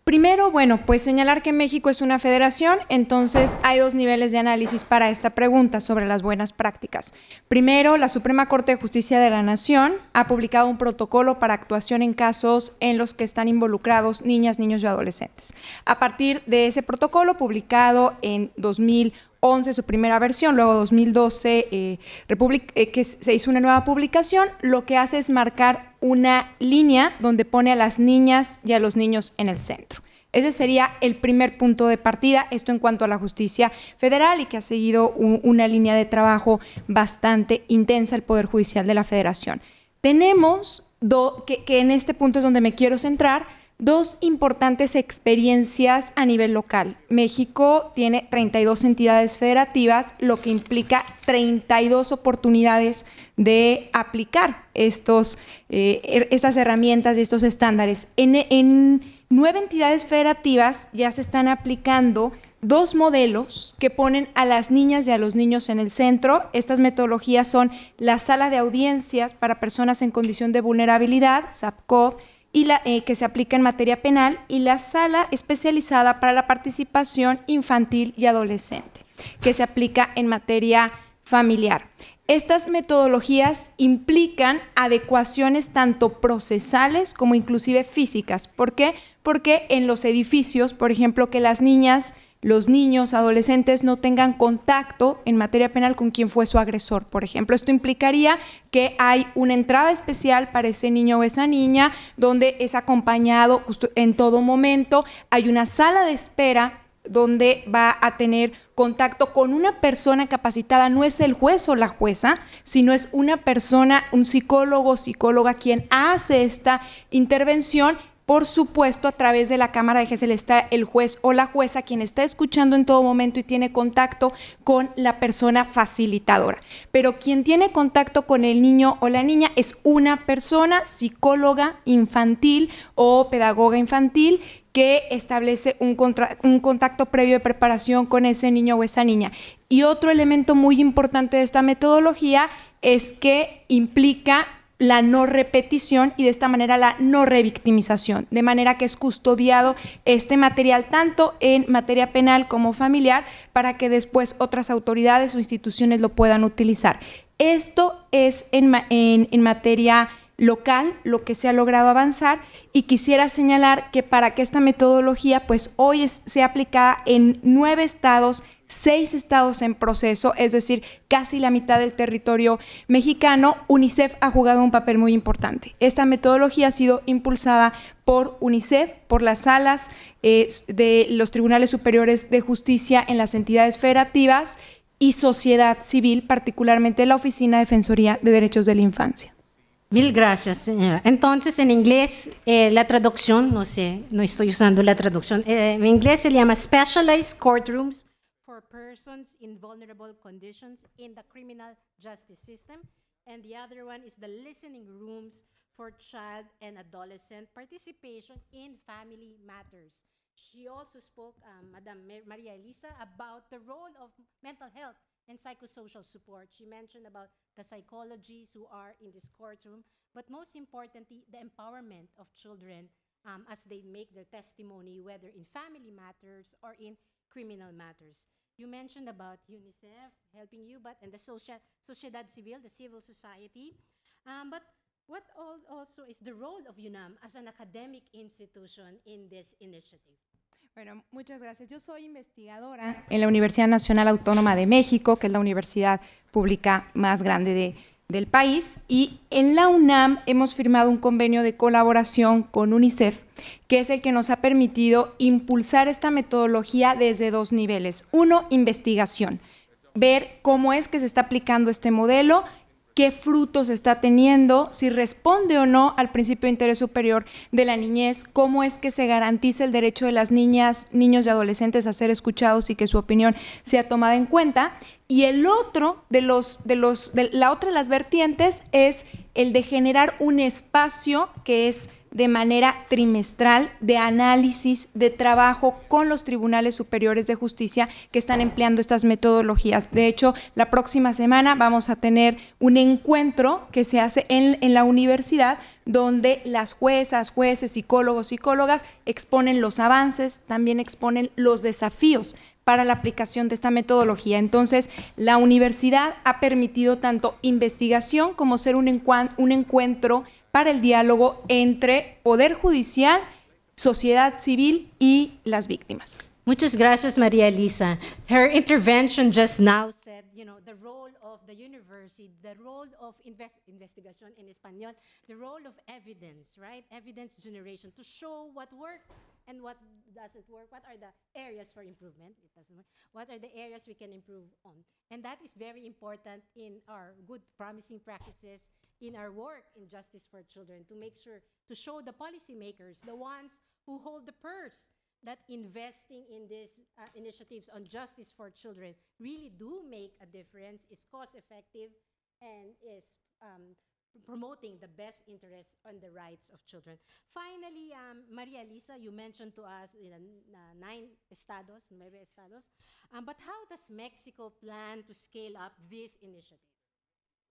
Primero, bueno, pues señalar que México es una federación, entonces hay dos niveles de análisis para esta pregunta sobre las buenas prácticas. Primero, la Suprema Corte de Justicia de la Nación ha publicado un protocolo para actuación en casos en los que están involucrados niñas, niños y adolescentes. A partir de ese protocolo, publicado en 2011, su primera versión, luego 2012 que se hizo una nueva publicación, lo que hace es marcar una línea donde pone a las niñas y a los niños en el centro. Ese sería el primer punto de partida, esto en cuanto a la justicia federal y que ha seguido una línea de trabajo bastante intensa el Poder Judicial de la Federación. Tenemos, que en este punto es donde me quiero centrar, dos importantes experiencias a nivel local. México tiene 32 entidades federativas, lo que implica 32 oportunidades de aplicar estas herramientas y estos estándares. En 9 entidades federativas ya se están aplicando dos modelos que ponen a las niñas y a los niños en el centro. Estas metodologías son la sala de audiencias para personas en condición de vulnerabilidad, SAPCOV, y que se aplica en materia penal, y la sala especializada para la participación infantil y adolescente, que se aplica en materia familiar. Estas metodologías implican adecuaciones tanto procesales como inclusive físicas. ¿Por qué? Porque en los edificios, por ejemplo, que las niñas, los niños, adolescentes no tengan contacto en materia penal con quien fue su agresor, por ejemplo. Esto implicaría que hay una entrada especial para ese niño o esa niña, donde es acompañado en todo momento. Hay una sala de espera donde va a tener contacto con una persona capacitada. No es el juez o la jueza, sino es una persona, un psicólogo o psicóloga quien hace esta intervención. Por supuesto, a través de la cámara de gesell está el juez o la jueza, quien está escuchando en todo momento y tiene contacto con la persona facilitadora. Pero quien tiene contacto con el niño o la niña es una persona, psicóloga infantil o pedagoga infantil, que establece un contacto previo de preparación con ese niño o esa niña. Y otro elemento muy importante de esta metodología es que implica la no repetición y de esta manera la no revictimización, de manera que es custodiado este material tanto en materia penal como familiar para que después otras autoridades o instituciones lo puedan utilizar. Esto es en materia local lo que se ha logrado avanzar, y quisiera señalar que para que esta metodología pues hoy sea aplicada en 9 estados, 6 estados en proceso, es decir, casi la mitad del territorio mexicano, UNICEF ha jugado un papel muy importante. Esta metodología ha sido impulsada por UNICEF, por las salas de los tribunales superiores de justicia en las entidades federativas y sociedad civil, particularmente la Oficina de Defensoría de Derechos de la Infancia. Mil gracias, señora. Entonces, en inglés, la traducción, no sé, no estoy usando la traducción, en inglés se llama Specialized Courtrooms for Persons in Vulnerable Conditions in the Criminal Justice System, and the other one is the Listening Rooms for Child and Adolescent Participation in Family Matters. She also spoke, Madam Maria Elisa, about the role of mental health and psychosocial support. She mentioned about the psychologists who are in this courtroom, but most importantly, the empowerment of children as they make their testimony, whether in family matters or in criminal matters. You mentioned about UNICEF helping you, but and the sociedad civil, the civil society. But what also is the role of UNAM as an academic institution in this initiative? Bueno, muchas gracias. Yo soy investigadora en la Universidad Nacional Autónoma de México, que es la universidad pública más grande del país, y en la UNAM hemos firmado un convenio de colaboración con UNICEF, que es el que nos ha permitido impulsar esta metodología desde dos niveles. Uno, investigación, ver cómo es que se está aplicando este modelo, qué frutos está teniendo, si responde o no al principio de interés superior de la niñez, cómo es que se garantiza el derecho de las niñas, niños y adolescentes a ser escuchados y que su opinión sea tomada en cuenta. Y el otro la otra de las vertientes es el de generar un espacio que es de manera trimestral de análisis, de trabajo con los tribunales superiores de justicia que están empleando estas metodologías. De hecho, la próxima semana vamos a tener un encuentro que se hace en la universidad donde las juezas, jueces, psicólogos, psicólogas exponen los avances, también exponen los desafíos para la aplicación de esta metodología. Entonces, la universidad ha permitido tanto investigación como ser un encuentro para el diálogo entre poder judicial, sociedad civil y las víctimas. Muchas gracias, María Elisa. Her intervention just now said, the role of the university, the role of investigation in Español, the role of evidence, right? Evidence generation to show what works and what doesn't work. What are the areas for improvement? It doesn't work. What are the areas we can improve on? And that is very important in our good promising practices in our work in Justice for Children, to make sure to show the policymakers, the ones who hold the purse, that investing in these initiatives on justice for children really do make a difference, is cost-effective, and is promoting the best interest on the rights of children. Finally, Maria Elisa, you mentioned to us 9 estados, but how does Mexico plan to scale up this initiative?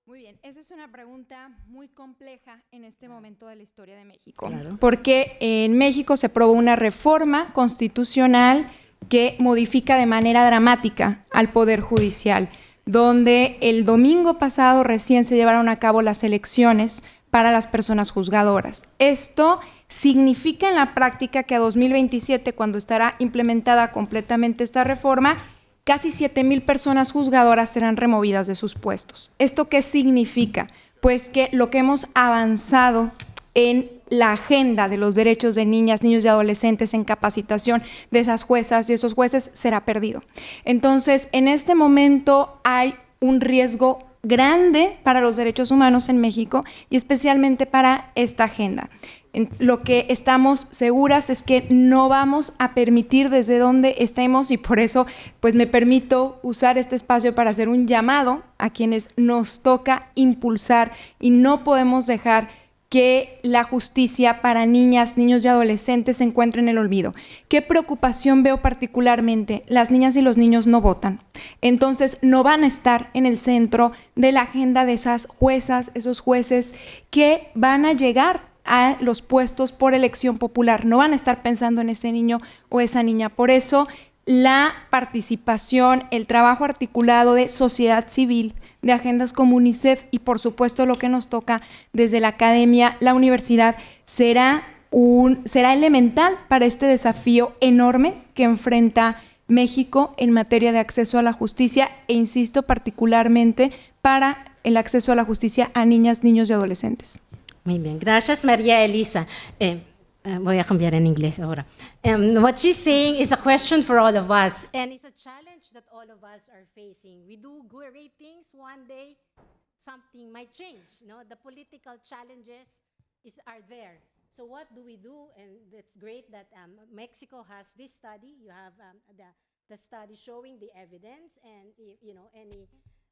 Muy bien, esa es una pregunta muy compleja en este momento de la historia de México, Claro. Porque en México se aprobó una reforma constitucional que modifica de manera dramática al Poder Judicial, donde el domingo pasado recién se llevaron a cabo las elecciones para las personas juzgadoras. Esto significa en la práctica que a 2027, cuando estará implementada completamente esta reforma, casi 7,000 personas juzgadoras serán removidas de sus puestos. ¿Esto qué significa? Pues que lo que hemos avanzado en la agenda de los derechos de niñas, niños y adolescentes en capacitación de esas juezas y esos jueces será perdido. Entonces, en este momento hay un riesgo grande para los derechos humanos en México y especialmente para esta agenda. Lo que estamos seguras es que no vamos a permitir desde donde estemos, y por eso pues me permito usar este espacio para hacer un llamado a quienes nos toca impulsar, y no podemos dejar que la justicia para niñas, niños y adolescentes se encuentre en el olvido. ¿Qué preocupación veo particularmente? Las niñas y los niños no votan, entonces no van a estar en el centro de la agenda de esas juezas, esos jueces que van a llegar a los puestos por elección popular, no van a estar pensando en ese niño o esa niña. Por eso la participación, el trabajo articulado de sociedad civil, de agendas como UNICEF y por supuesto lo que nos toca desde la academia, la universidad, será elemental para este desafío enorme que enfrenta México en materia de acceso a la justicia, e insisto, particularmente para el acceso a la justicia a niñas, niños y adolescentes. Muy bien, gracias María Elisa. Voy a cambiar en inglés ahora. What she's saying is a question for all of us, and it's a challenge that all of us are facing. We do great things, one day something might change. The political challenges are there. So what do we do? And it's great that Mexico has this study. You have the study showing the evidence, and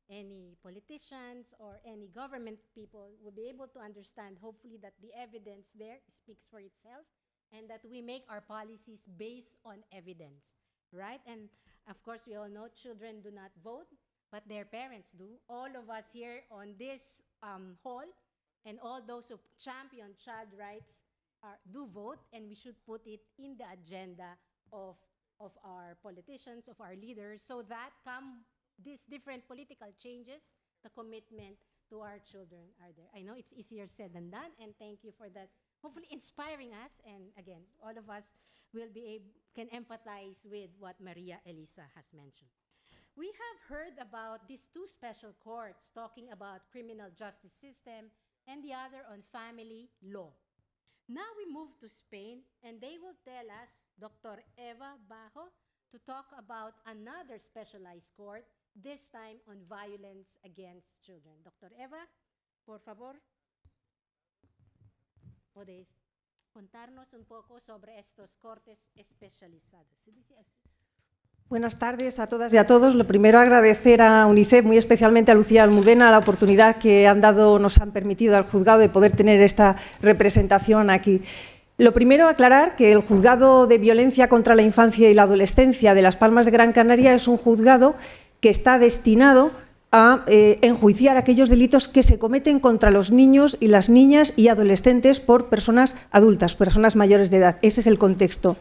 any politicians or any government people will be able to understand, hopefully, that the evidence there speaks for itself, and that we make our policies based on evidence, right? And of course, we all know children do not vote, but their parents do. All of us here on this hall and all those who champion child rights do vote, and we should put it in the agenda of of our politicians, of our leaders, so that come these different political changes, the commitment to our children are there. I know it's easier said than done, and thank you for that, hopefully inspiring us, and again, all of us can empathize with what Maria Elisa has mentioned. We have heard about these two special courts talking about criminal justice system and the other on family law. Now we move to Spain, and they will tell us, Dr. Eva Bajo, to talk about another specialized court, this time on violence against children. Dr. Eva, por favor, podéis contarnos un poco sobre estos cortes especializados. Buenas tardes a todas y a todos. Lo primero, agradecer a UNICEF, muy especialmente a Lucía Almudena, la oportunidad que nos han permitido al juzgado de poder tener esta representación aquí. Lo primero, aclarar que el Juzgado de Violencia contra la Infancia y la Adolescencia de Las Palmas de Gran Canaria es un juzgado que está destinado a enjuiciar aquellos delitos que se cometen contra los niños y las niñas y adolescentes por personas adultas, personas mayores de edad. Ese es el contexto.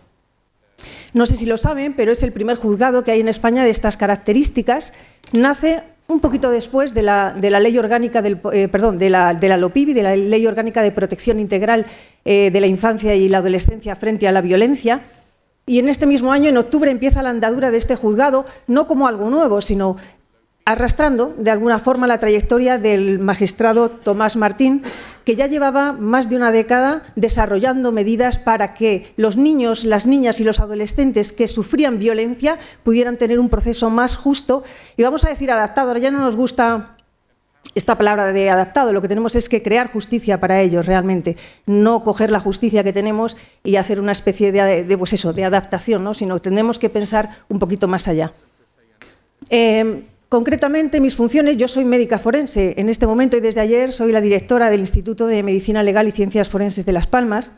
No sé si lo saben, pero es el primer juzgado que hay en España de estas características. Nace un poquito después de la ley orgánica de la LOPIBI, de la Ley Orgánica de Protección Integral de la Infancia y la Adolescencia frente a la violencia. Y en este mismo año, en octubre, empieza la andadura de este juzgado, no como algo nuevo, sino arrastrando de alguna forma la trayectoria del magistrado Tomás Martín, que ya llevaba más de una década desarrollando medidas para que los niños, las niñas y los adolescentes que sufrían violencia pudieran tener un proceso más justo y, vamos a decir, adaptado. Ahora ya no nos gusta esta palabra de adaptado, lo que tenemos es que crear justicia para ellos realmente, no coger la justicia que tenemos y hacer una especie de adaptación, ¿no? Sino tenemos que pensar un poquito más allá. Concretamente, mis funciones, yo soy médica forense en este momento y desde ayer soy la directora del Instituto de Medicina Legal y Ciencias Forenses de Las Palmas.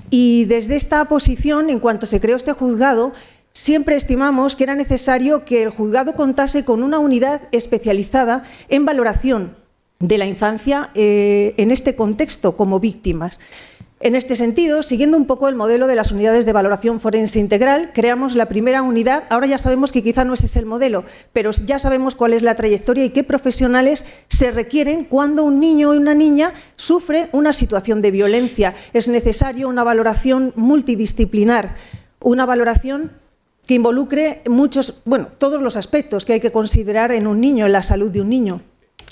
Y desde esta posición, en cuanto se creó este juzgado, siempre estimamos que era necesario que el juzgado contase con una unidad especializada en valoración de la infancia en este contexto como víctimas. En este sentido, siguiendo un poco el modelo de las unidades de valoración forense integral, creamos la primera unidad. Ahora ya sabemos que quizá no ese es el modelo, pero ya sabemos cuál es la trayectoria y qué profesionales se requieren cuando un niño o una niña sufre una situación de violencia. Es necesario una valoración multidisciplinar, una valoración que involucre todos los aspectos que hay que considerar en un niño, en la salud de un niño.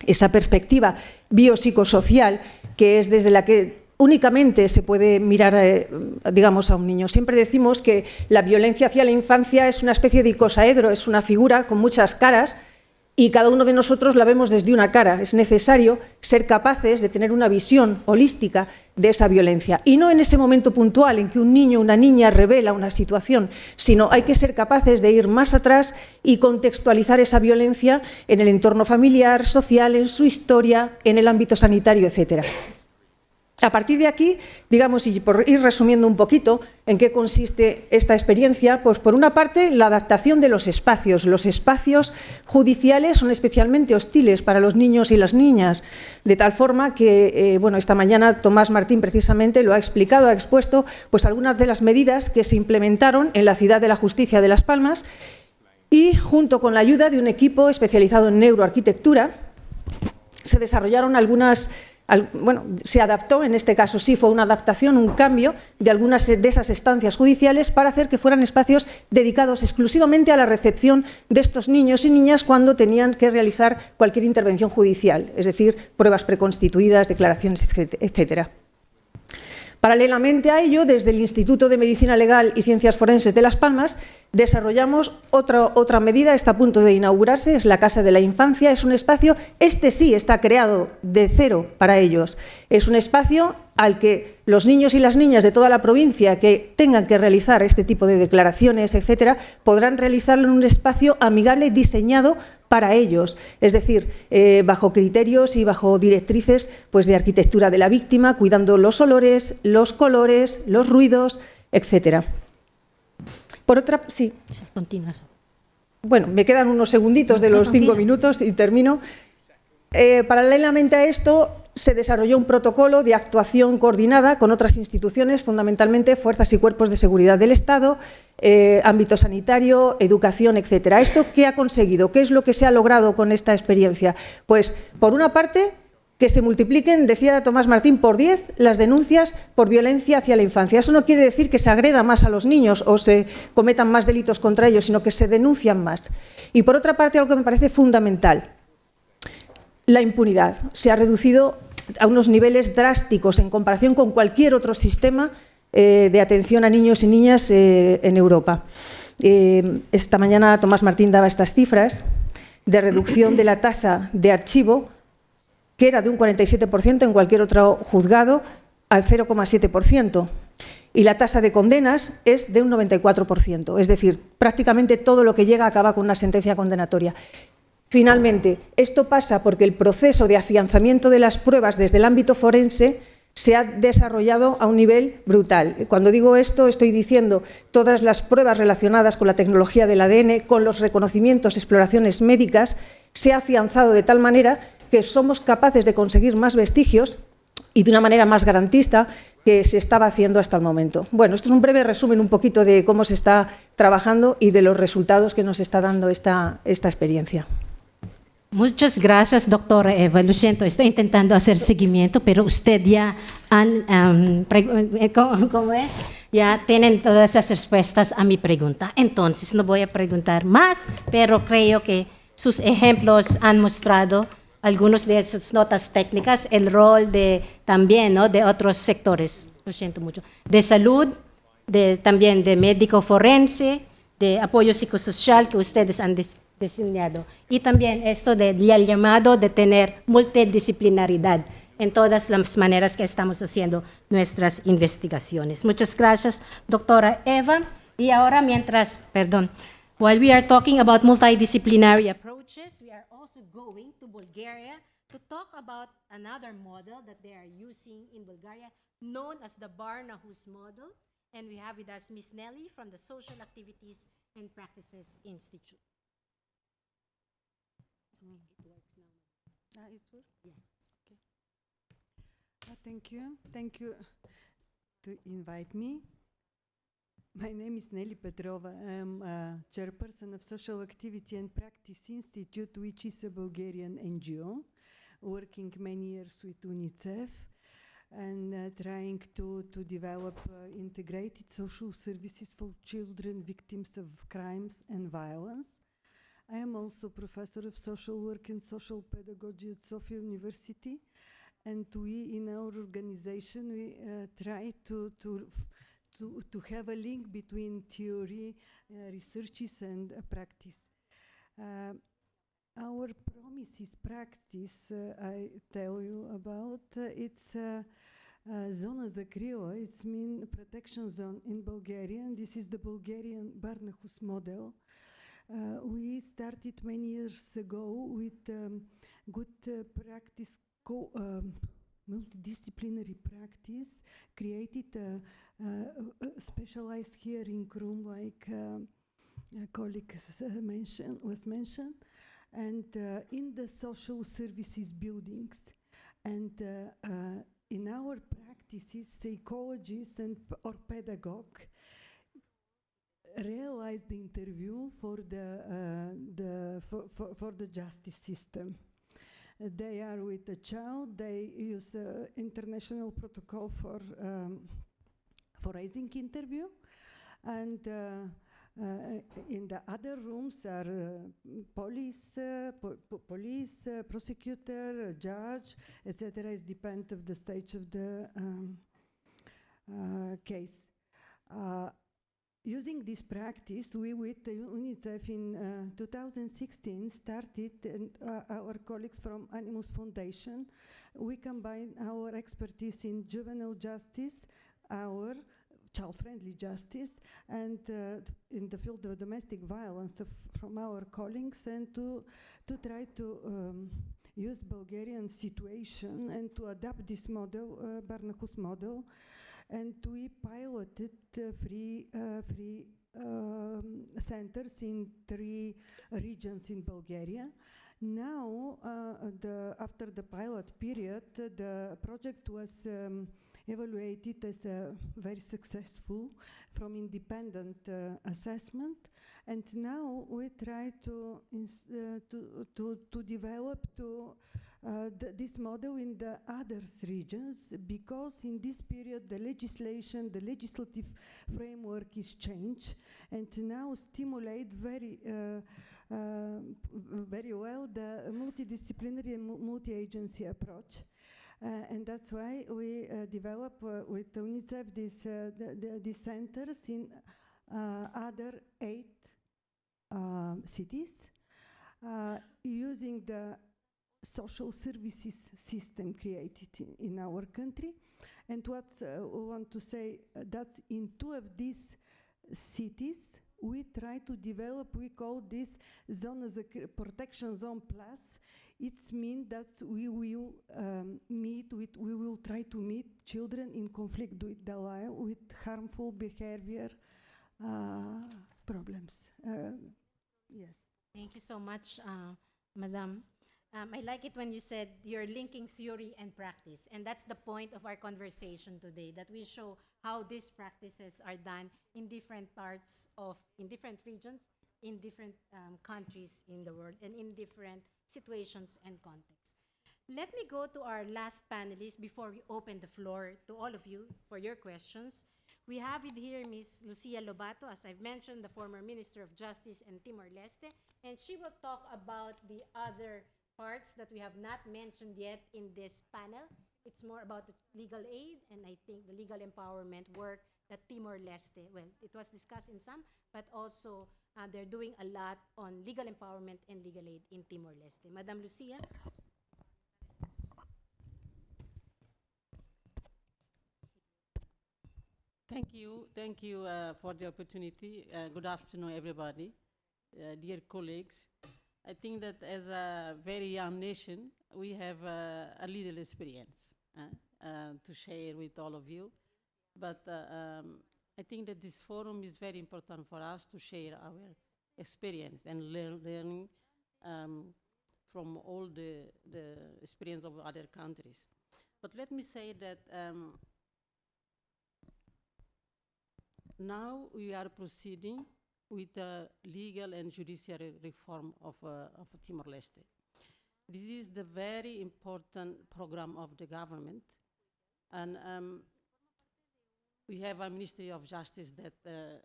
Esa perspectiva biopsicosocial, que es desde la que únicamente se puede mirar, a un niño. Siempre decimos que la violencia hacia la infancia es una especie de icosaedro, es una figura con muchas caras y cada uno de nosotros la vemos desde una cara. Es necesario ser capaces de tener una visión holística de esa violencia y no en ese momento puntual en que un niño o una niña revela una situación, sino hay que ser capaces de ir más atrás y contextualizar esa violencia en el entorno familiar, social, en su historia, en el ámbito sanitario, etcétera. A partir de aquí, digamos, y por ir resumiendo un poquito en qué consiste esta experiencia, pues por una parte la adaptación de los espacios. Los espacios judiciales son especialmente hostiles para los niños y las niñas, de tal forma que, esta mañana Tomás Martín precisamente lo ha explicado, ha expuesto pues algunas de las medidas que se implementaron en la Ciudad de la Justicia de Las Palmas y junto con la ayuda de un equipo especializado en neuroarquitectura se desarrollaron se adaptó, en este caso sí fue una adaptación, un cambio de algunas de esas estancias judiciales para hacer que fueran espacios dedicados exclusivamente a la recepción de estos niños y niñas cuando tenían que realizar cualquier intervención judicial, es decir, pruebas preconstituidas, declaraciones, etcétera. Paralelamente a ello, desde el Instituto de Medicina Legal y Ciencias Forenses de Las Palmas, desarrollamos otra medida, está a punto de inaugurarse, es la Casa de la Infancia. Es un espacio, este sí está creado de cero para ellos. Es un espacio al que los niños y las niñas de toda la provincia que tengan que realizar este tipo de declaraciones, etcétera, podrán realizarlo en un espacio amigable diseñado para ellos, es decir, bajo criterios y bajo directrices pues, de arquitectura de la víctima, cuidando los olores, los colores, los ruidos, etcétera. Por otra, sí. Continúa. Bueno, me quedan unos segunditos de los 5 minutos y termino. Paralelamente a esto, se desarrolló un protocolo de actuación coordinada con otras instituciones, fundamentalmente fuerzas y cuerpos de seguridad del Estado, ámbito sanitario, educación, etcétera. ¿Esto qué ha conseguido? ¿Qué es lo que se ha logrado con esta experiencia? Pues, por una parte, que se multipliquen, decía Tomás Martín, por 10 las denuncias por violencia hacia la infancia. Eso no quiere decir que se agreda más a los niños o se cometan más delitos contra ellos, sino que se denuncian más. Y por otra parte, algo que me parece fundamental, la impunidad. Se ha reducido a unos niveles drásticos en comparación con cualquier otro sistema de atención a niños y niñas en Europa. Esta mañana Tomás Martín daba estas cifras de reducción de la tasa de archivo, que era de un 47% en cualquier otro juzgado, al 0,7%. Y la tasa de condenas es de un 94%. Es decir, prácticamente todo lo que llega acaba con una sentencia condenatoria. Finalmente, esto pasa porque el proceso de afianzamiento de las pruebas desde el ámbito forense se ha desarrollado a un nivel brutal. Cuando digo esto, estoy diciendo todas las pruebas relacionadas con la tecnología del ADN, con los reconocimientos, exploraciones médicas, se ha afianzado de tal manera que somos capaces de conseguir más vestigios y de una manera más garantista que se estaba haciendo hasta el momento. Bueno, esto es un breve resumen un poquito de cómo se está trabajando y de los resultados que nos está dando esta experiencia. Muchas gracias, doctora Eva. Lo siento, estoy intentando hacer seguimiento, pero usted ya ¿cómo es? Ya tienen todas esas respuestas a mi pregunta. Entonces, no voy a preguntar más, pero creo que sus ejemplos han mostrado algunas de esas notas técnicas, el rol también, ¿no?, de otros sectores, lo siento mucho, de salud, también de médico forense, de apoyo psicosocial que ustedes han diseñado. Y también esto del llamado de tener multidisciplinaridad en todas las maneras que estamos haciendo nuestras investigaciones. Muchas gracias, doctora Eva. Y ahora, while we are talking about multidisciplinary approaches, we are also going to Bulgaria to talk about another model that they are using in Bulgaria, known as the Barnahus model. And we have with us Ms. Nelly from the Social Activities and Practices Institute. It works now. It works? Yeah. Okay. Thank you. Thank you to invite me. My name is Nelly Petrova. I'm chairperson of Social Activity and Practice Institute, which is a Bulgarian NGO, working many years with UNICEF and trying to develop integrated social services for children victims of crimes and violence. I am also professor of social work and social pedagogy at Sofia University, and we in our organization we try to have a link between theory, researches and practice. Our promise is practice, I tell you about. It's Zona Zakrila, it's mean protection zone in Bulgaria. This is the Bulgarian Barnahus model. We started many years ago with good practice, multidisciplinary practice, created a specialized hearing room, like a colleague was mentioned, and in the social services buildings. And in our practices, psychologists or pedagogue realize the interview for the justice system. They are with the child. They use international protocol for raising interview, and in the other rooms are police, prosecutor, judge, etc. It depends of the stage of the case. Using this practice, we with UNICEF in 2016 started, and our colleagues from Animus Foundation, we combine our expertise in juvenile justice, our child-friendly justice, and in the field of domestic violence from our colleagues, and to try to use Bulgarian situation and to adapt this model, Barnahus model. And we piloted free centers in 3 regions in Bulgaria. Now, after the pilot period, the project was evaluated as very successful from independent assessment, and now we try to develop this model in the other regions, because in this period the legislative framework is changed, and now stimulate very well the multidisciplinary and multi-agency approach. And that's why we develop with UNICEF these centers in other 8 cities, using the social services system created in our country. And what we want to say, that in 2 of these cities, we try to develop, we call this zone as a protection zone plus. It means that we will we will try to meet children in conflict with the law, with harmful behavior problems. Yes. Thank you so much, Madam. I like it when you said you're linking theory and practice, and that's the point of our conversation today, that we show how these practices are done in different in different regions, in different countries in the world, and in different situations and contexts. Let me go to our last panelist before we open the floor to all of you for your questions. We have it here Ms. Lucia Lobato, as I've mentioned, the former Minister of Justice in Timor-Leste, and she will talk about the other parts that we have not mentioned yet in this panel. It's more about the legal aid and I think the legal empowerment work that Timor-Leste, well, it was discussed in some, but also they're doing a lot on legal empowerment and legal aid in Timor-Leste. Madam Lucia. Thank you for the opportunity. Good afternoon, everybody, dear colleagues. I think that as a very young nation, we have a little experience to share with all of you. But I think that this forum is very important for us to share our experience and learning from all the experience of other countries. But let me say that now we are proceeding with the legal and judiciary reform of Timor-Leste. This is the very important program of the government, and we have a Ministry of Justice that the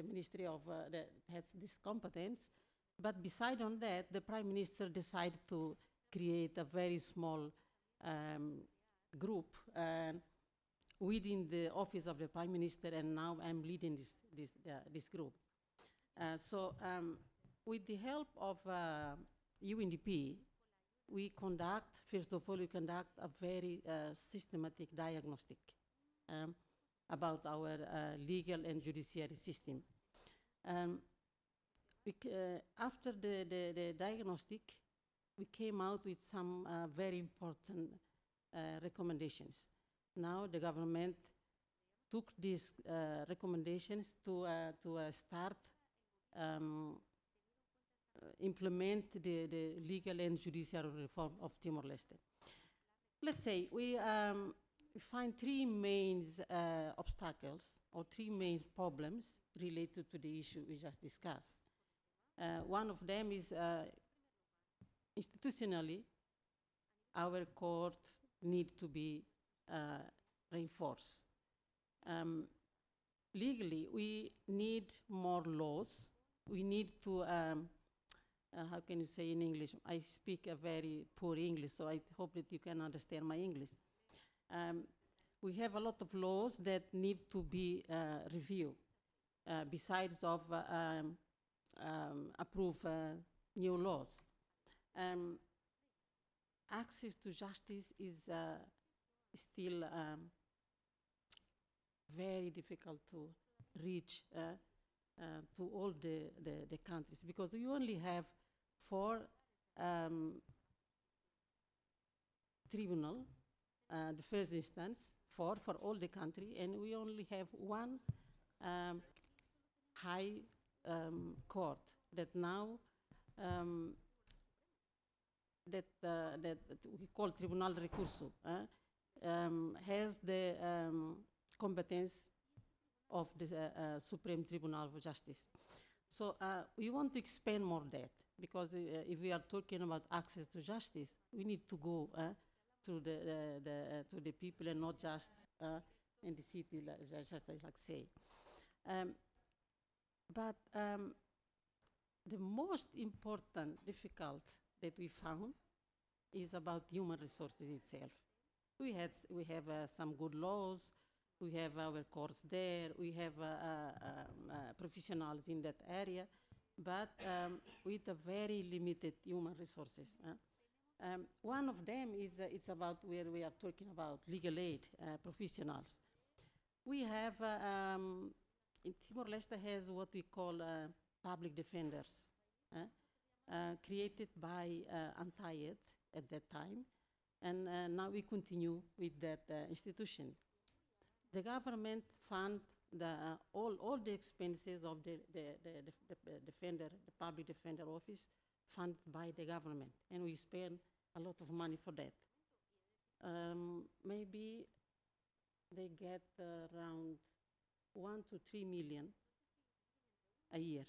Ministry of that has this competence. But beside on that, the Prime Minister decided to create a very small group within the office of the Prime Minister, and now I'm leading this group. So with the help of UNDP, we conduct a very systematic diagnostic about our legal and judiciary system. After the diagnostic, we came out with some very important recommendations. Now the government took these recommendations to start implement the legal and judicial reform of Timor-Leste. Let's say we find 3 main obstacles or 3 main problems related to the issue we just discussed. One of them is institutionally, our court need to be reinforced. Legally, we need more laws. We need to, how can you say in English? I speak a very poor English, so I hope that you can understand my English. We have a lot of laws that need to be reviewed, besides of approve new laws. Access to justice is still very difficult to reach to all the countries, because we only have 4 tribunal, the first instance, 4 for all the country, and we only have 1 high court that now um, that we call Tribunal Recurso, has the competence of the Supreme Tribunal of Justice. So we want to expand more that, because if we are talking about access to justice, we need to go to the people and not just in the city, just like say. But the most important difficult that we found is about human resources itself. We have some good laws, we have our courts there, we have professionals in that area, but with a very limited human resources. One of them is it's about where we are talking about legal aid professionals. We have in Timor-Leste has what we call public defenders, created by Antayed at that time, and now we continue with that institution. The government fund all the expenses of the defender, the public defender office, funded by the government, and we spend a lot of money for that. Maybe they get around 1 to 3 million a year,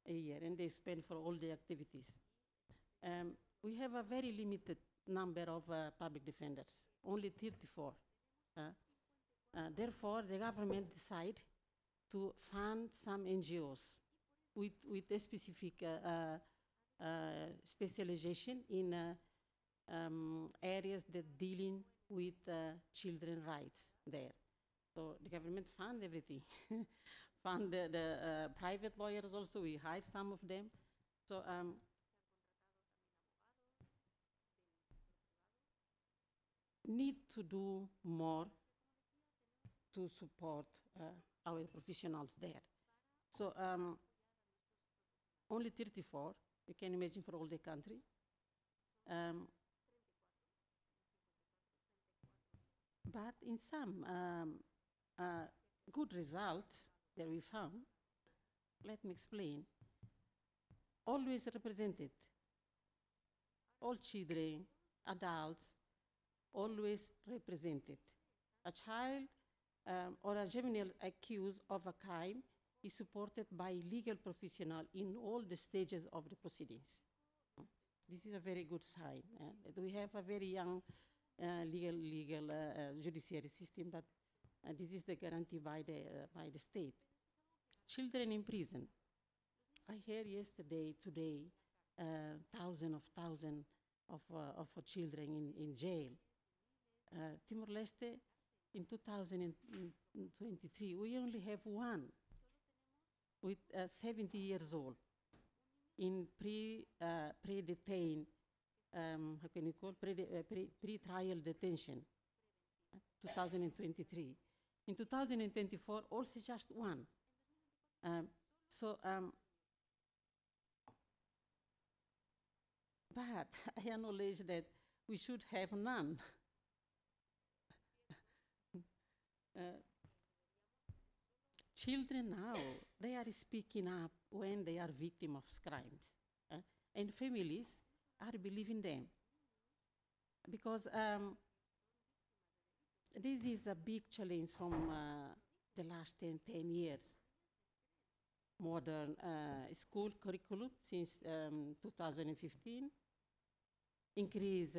and they spend for all the activities. We have a very limited number of public defenders, only 34. Therefore, the government decide to fund some NGOs with a specific specialization in areas that dealing with children rights there. So the government fund everything. Fund the private lawyers also, we hire some of them. So need to do more to support our professionals there. So only 34, you can imagine for all the country. But in some good results that we found, let me explain. Always represented, all children, adults, always represented. A child or a juvenile accused of a crime is supported by legal professional in all the stages of the proceedings. This is a very good sign. We have a very young legal judiciary system, but this is the guarantee by the state. Children in prison. I heard today, thousands of children in jail. Timor-Leste, in 2023, we only have one with 70 years old in pre-detained, how can you call, pre-trial detention, 2023. In 2024, also just one. But I acknowledge that we should have none. Children now, they are speaking up when they are victims of crimes, and families are believing them. Because this is a big challenge from the last 10 years. Modern school curriculum since 2015, increase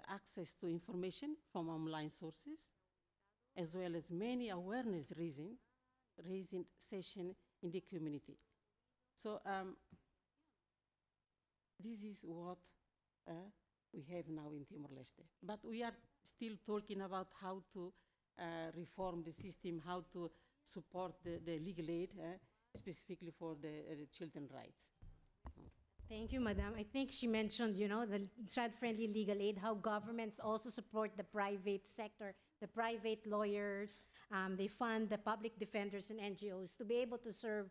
access to information from online sources, as well as many awareness raising sessions in the community. So this is what we have now in Timor-Leste. But we are still talking about how to reform the system, how to support the legal aid, specifically for the children's rights. Thank you, Madam. I think she mentioned, the child-friendly legal aid, how governments also support the private sector, the private lawyers. They fund the public defenders and NGOs to be able to serve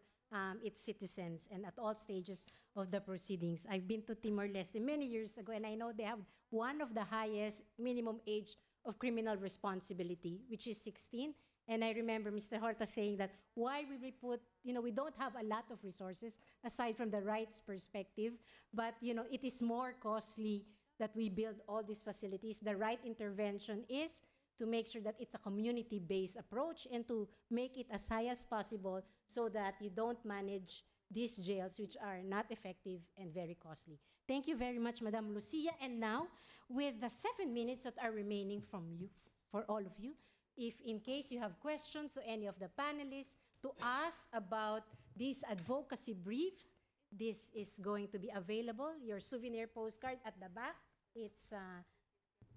its citizens and at all stages of the proceedings. I've been to Timor-Leste many years ago, and I know they have one of the highest minimum age of criminal responsibility, which is 16, And I remember Mr. Horta saying that why we put, we don't have a lot of resources aside from the rights perspective, but, it is more costly that we build all these facilities. The right intervention is to make sure that it's a community-based approach and to make it as high as possible so that you don't manage these jails, which are not effective and very costly. Thank you very much, Madam Lucia. And now, with the 7 minutes that are remaining from you, for all of you, if in case you have questions to any of the panelists to ask about these advocacy briefs, this is going to be available, your souvenir postcard at the back. It's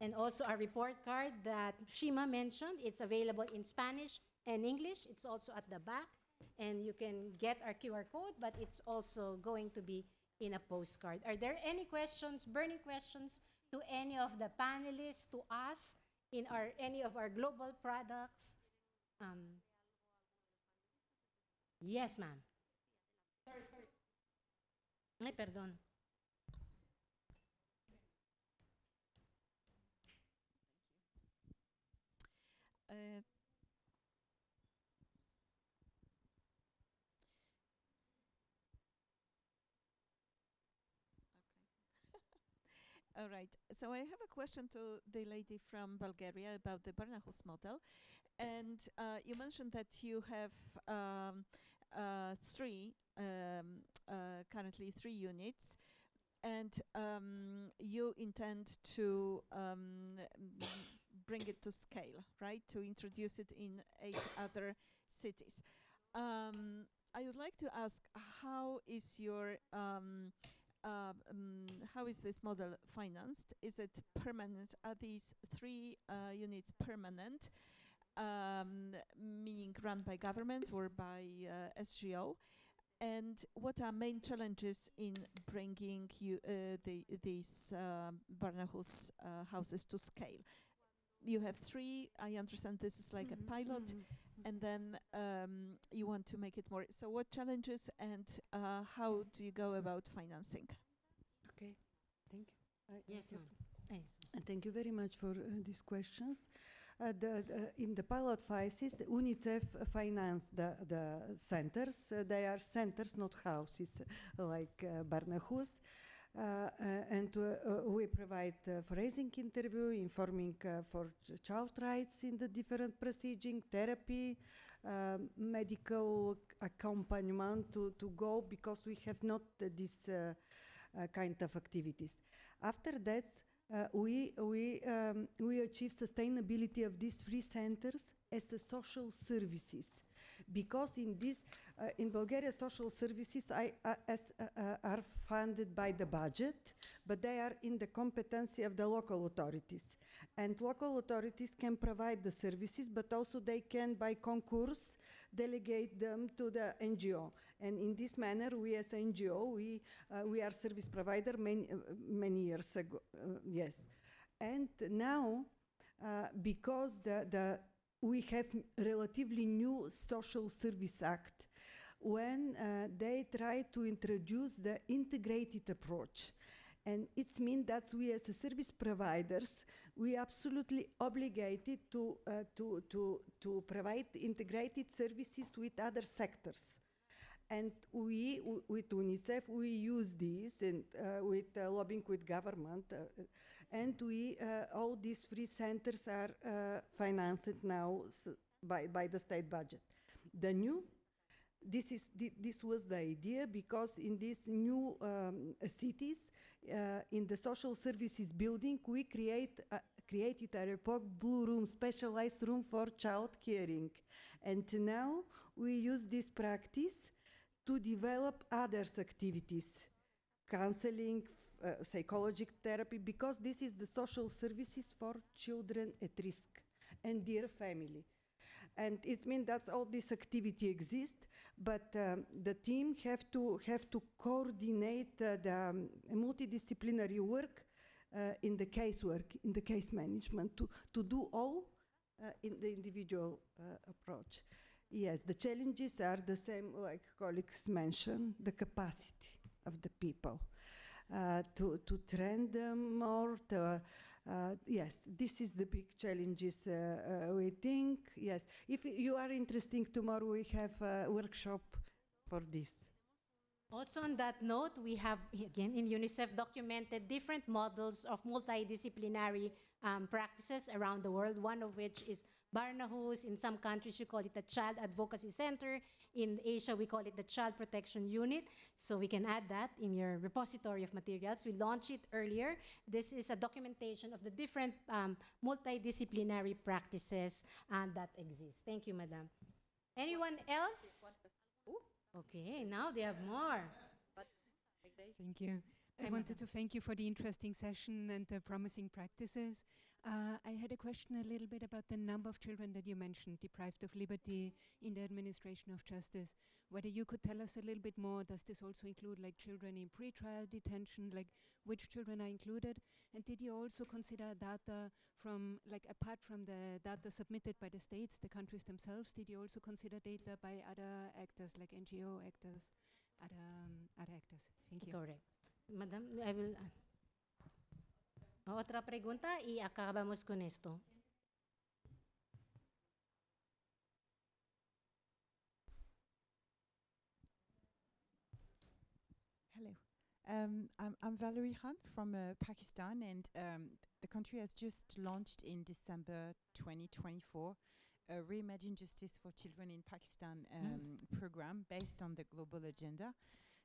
and also a report card that Shima mentioned. It's available in Spanish and English. It's also at the back. And you can get our QR code, but it's also going to be in a postcard. Are there any questions, burning questions, to any of the panelists, to us, in any of our global products? Yes, ma'am. Sorry. Ay, perdón. All right. So I have a question to the lady from Bulgaria about the Barnahus model. And you mentioned that you have currently three units, and you intend to bring it to scale, right? To introduce it in 8 other cities. I would like to ask, how is your how is this model financed? Is it permanent? Are these 3 units permanent, meaning run by government or by SGO? And what are main challenges in bringing these Barnahus houses to scale? You have 3. I understand this is like a pilot. And then you want to make it more. So what challenges and how do you go about financing? Okay, thank you. Yes, ma'am. Thank you very much for these questions. In the pilot phases, UNICEF financed the centers. They are centers, not houses, like Barnahus. And we provide forensic interview, informing for child rights in the different procedures, therapy, medical accompaniment to go, because we have not this kind of activities. After that, we achieve sustainability of these 3 centers as a social services, because in Bulgaria, social services are funded by the budget, but they are in the competency of the local authorities. And local authorities can provide the services, but also they can, by concourse, delegate them to the NGO. And in this manner, we as NGO, we are service provider many years ago, yes. And now, because we have relatively new Social Service Act, when they try to introduce the integrated approach. And it means that we as a service providers, we absolutely obligated to provide integrated services with other sectors. And we, with UNICEF, we use this and with lobbying with government. And all these 3 centers are financed now by the state budget. This was the idea, because in these new cities, in the social services building, we created a blue room, specialized room for child caring. And now we use this practice to develop other activities, counseling, psychological therapy, because this is the social services for children at risk and their family. And it means that all this activity exists, but the team have to coordinate the multidisciplinary work in the casework, in the case management, to do all in the individual approach. Yes, the challenges are the same, like colleagues mentioned, the capacity of the people to train them more, Yes, this is the big challenges we think. Yes, if you are interested, tomorrow we have a workshop for this. Also on that note, we have, again, in UNICEF documented different models of multidisciplinary practices around the world, one of which is Barnahus. In some countries, you call it the Child Advocacy Center. In Asia, we call it the Child Protection Unit. So we can add that in your repository of materials. We launched it earlier. This is a documentation of the different multidisciplinary practices that exist. Thank you, Madam. Anyone else? Okay, now they have more. Thank you. I wanted to thank you for the interesting session and the promising practices. I had a question a little bit about the number of children that you mentioned deprived of liberty in the administration of justice. Whether you could tell us a little bit more, does this also include like children in pre-trial detention, like which children are included? And did you also consider data from, like apart from the data submitted by the states, the countries themselves, did you also consider data by other actors like NGO actors, other actors? Thank you. Correct. Madam, I will... otra pregunta y acabamos con esto. Hello. I'm Valerie Khan from Pakistan, and the country has just launched in December 2024 a Reimagine Justice for Children in Pakistan program based on the global agenda.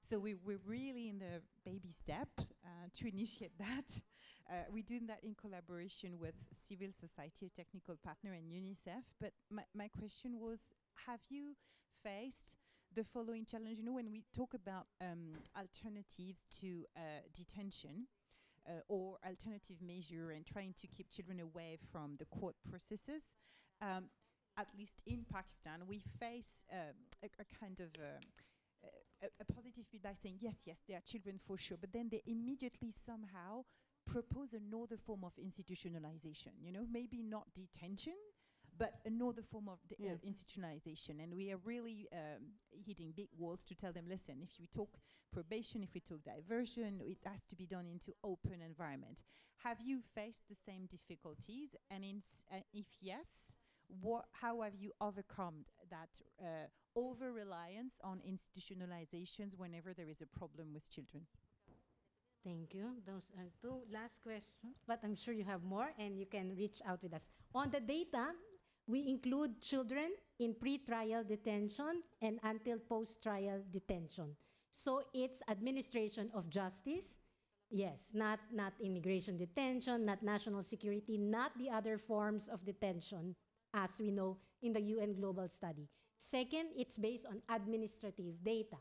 So we're really in the baby steps to initiate that. We're doing that in collaboration with civil society, a technical partner, and UNICEF. But my question was, have you faced the following challenge? You know, when we talk about alternatives to detention or alternative measure and trying to keep children away from the court processes, at least in Pakistan, we face a kind of a positive feedback saying, yes, there are children for sure, but then they immediately somehow propose another form of institutionalization, you know, maybe not detention, but another form of institutionalization. And we are really hitting big walls to tell them, listen, if we talk probation, if we talk diversion, it has to be done into open environment. Have you faced the same difficulties? And if yes, how have you overcome that over-reliance on institutionalizations whenever there is a problem with children? Thank you. Those are two last questions, but I'm sure you have more and you can reach out with us. On the data, we include children in pre-trial detention and until post-trial detention. So it's administration of justice, yes, not immigration detention, not national security, not the other forms of detention, as we know in the UN Global Study. Second, it's based on administrative data.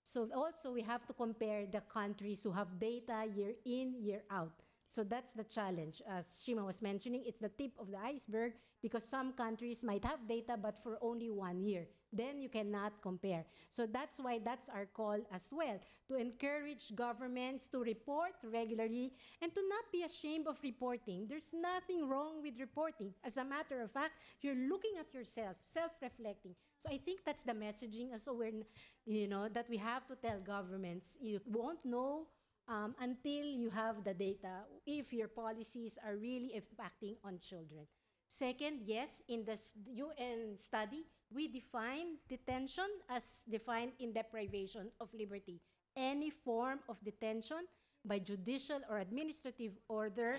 So also we have to compare the countries who have data year in, year out. So that's the challenge. As Shima was mentioning, it's the tip of the iceberg because some countries might have data but for only 1 year. Then you cannot compare. So that's why that's our call as well, to encourage governments to report regularly and to not be ashamed of reporting. There's nothing wrong with reporting. As a matter of fact, you're looking at yourself, self-reflecting. So I think that's the messaging as well, you know, that we have to tell governments. You won't know until you have the data if your policies are really impacting on children. Second, yes, in the UN study, we define detention as defined in deprivation of liberty. Any form of detention by judicial or administrative order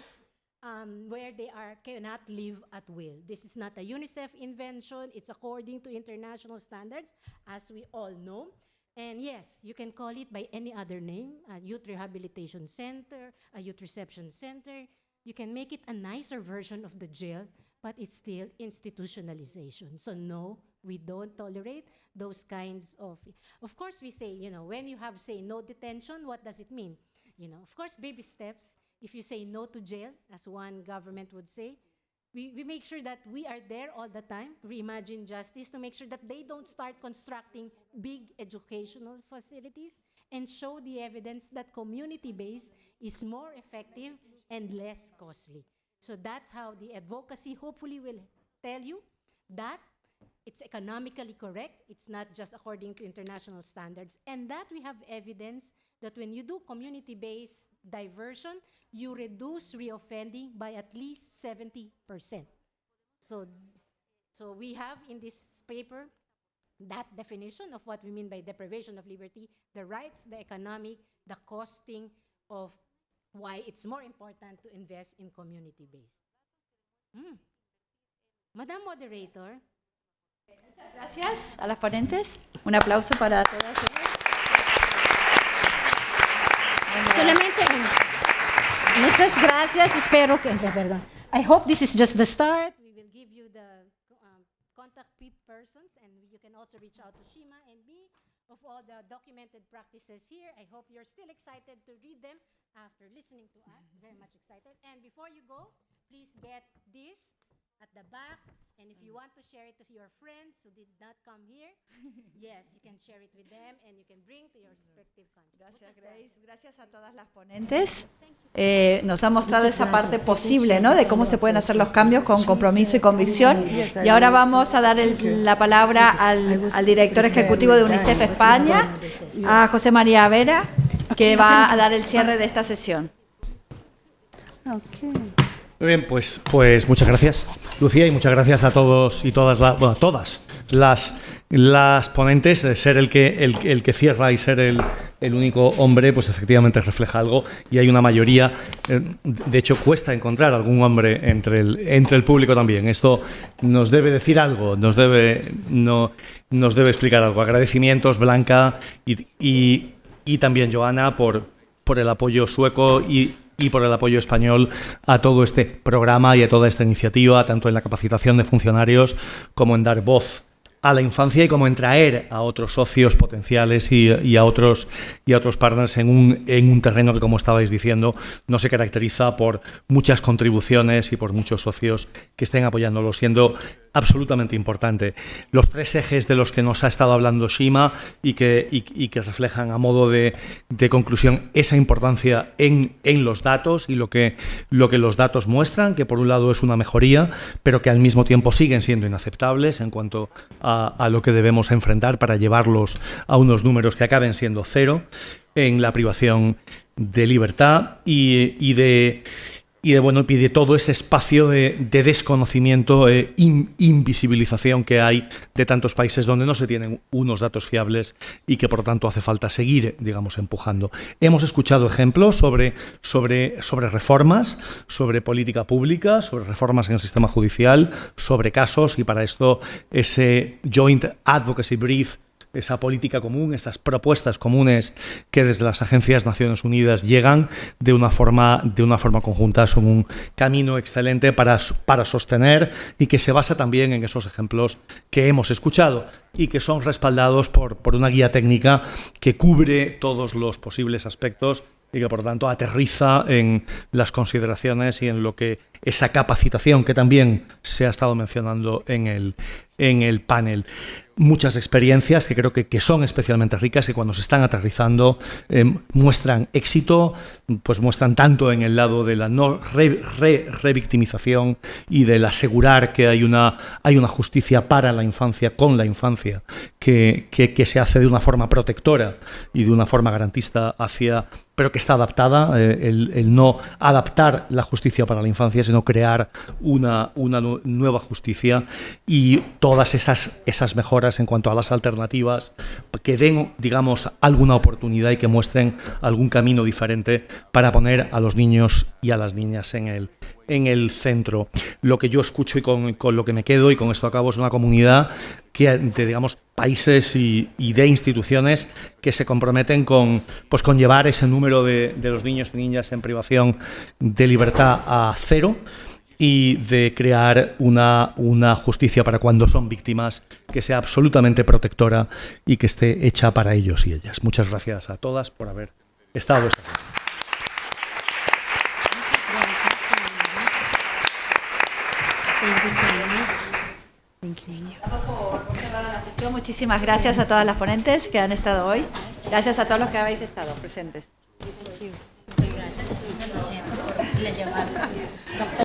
where they cannot live at will. This is not a UNICEF invention. It's according to international standards, as we all know. And yes, you can call it by any other name, a youth rehabilitation center, a youth reception center. You can make it a nicer version of the jail, but it's still institutionalization. So no, we don't tolerate those kinds of course we say, you know, when you have say no detention, what does it mean? You know, of course, baby steps. If you say no to jail, as one government would say, we make sure that we are there all the time, reimagine justice, to make sure that they don't start constructing big educational facilities and show the evidence that community-based is more effective and less costly. So that's how the advocacy hopefully will tell you that it's economically correct, it's not just according to international standards, and that we have evidence that when you do community-based diversion, you reduce reoffending by at least 70%. So we have in this paper that definition of what we mean by deprivation of liberty, the rights, the economic, the costing of why it's more important to invest in community-based. Madam Moderator. Gracias a las ponentes. Un aplauso para todas ellas. Solamente muchas gracias. Espero que, perdón. I hope this is just the start. We will give you the contact persons, and you can also reach out to Shima and me of all the documented practices here. I hope you're still excited to read them after listening to us. Very much excited. And before you go, please get this at the back, and if you want to share it to your friends who did not come here, yes, you can share it with them and you can bring to your respective countries. Gracias, Grace. Gracias a todas las ponentes. Nos han mostrado esa parte posible, ¿no?, de cómo se pueden hacer los cambios con compromiso y convicción. Y ahora vamos a dar la palabra al director ejecutivo de UNICEF España, a José María Vera, que va a dar el cierre de esta sesión. Muy bien, pues muchas gracias, Lucía, y muchas gracias a todos y todas las ponentes. Ser el que cierra y ser el único hombre, pues efectivamente refleja algo, y hay una mayoría. De hecho, cuesta encontrar algún hombre entre el público también. Esto nos debe decir algo, nos debe explicar algo. Agradecimientos, Blanca, y también Joana por el apoyo sueco y por el apoyo español a todo este programa y a toda esta iniciativa, tanto en la capacitación de funcionarios como en dar voz a la infancia y como en traer a otros socios potenciales y a otros partners en un terreno que, como estabais diciendo, no se caracteriza por muchas contribuciones y por muchos socios que estén apoyándolo, siendo absolutamente importante. Los tres ejes de los que nos ha estado hablando Shima y que reflejan a modo de conclusión esa importancia en los datos y lo que los datos muestran, que por un lado es una mejoría, pero que al mismo tiempo siguen siendo inaceptables en cuanto a lo que debemos enfrentar para llevarlos a unos números que acaben siendo cero en la privación de libertad y de todo ese espacio de desconocimiento e invisibilización que hay de tantos países donde no se tienen unos datos fiables y que por tanto hace falta seguir, digamos, empujando. Hemos escuchado ejemplos sobre reformas, sobre política pública, sobre reformas en el sistema judicial, sobre casos, y para esto ese Joint Advocacy Brief, esa política común, esas propuestas comunes que desde las agencias de Naciones Unidas llegan de una forma conjunta, son un camino excelente para sostener, y que se basa también en esos ejemplos que hemos escuchado y que son respaldados por una guía técnica que cubre todos los posibles aspectos y que por tanto aterriza en las consideraciones y en lo que esa capacitación que también se ha estado mencionando en el panel. Muchas experiencias que creo que son especialmente ricas y cuando se están aterrizando muestran éxito, pues muestran tanto en el lado de la no revictimización y del asegurar que hay una justicia para la infancia, con la infancia, que se hace de una forma protectora y de una forma garantista pero que está adaptada, el no adaptar la justicia para la infancia, sino crear una nueva justicia, y todas esas mejoras en cuanto a las alternativas que den, digamos, alguna oportunidad y que muestren algún camino diferente para poner a los niños y a las niñas en el centro. Lo que yo escucho y con lo que me quedo, y con esto acabo, es una comunidad de digamos, países y de instituciones que se comprometen con llevar ese número de los niños y niñas en privación de libertad a cero, y de crear una justicia para cuando son víctimas que sea absolutamente protectora y que esté hecha para ellos y ellas. Muchas gracias a todas por haber estado esta tarde. Muchísimas gracias a todas las ponentes que han estado hoy. Gracias a todos los que habéis estado presentes.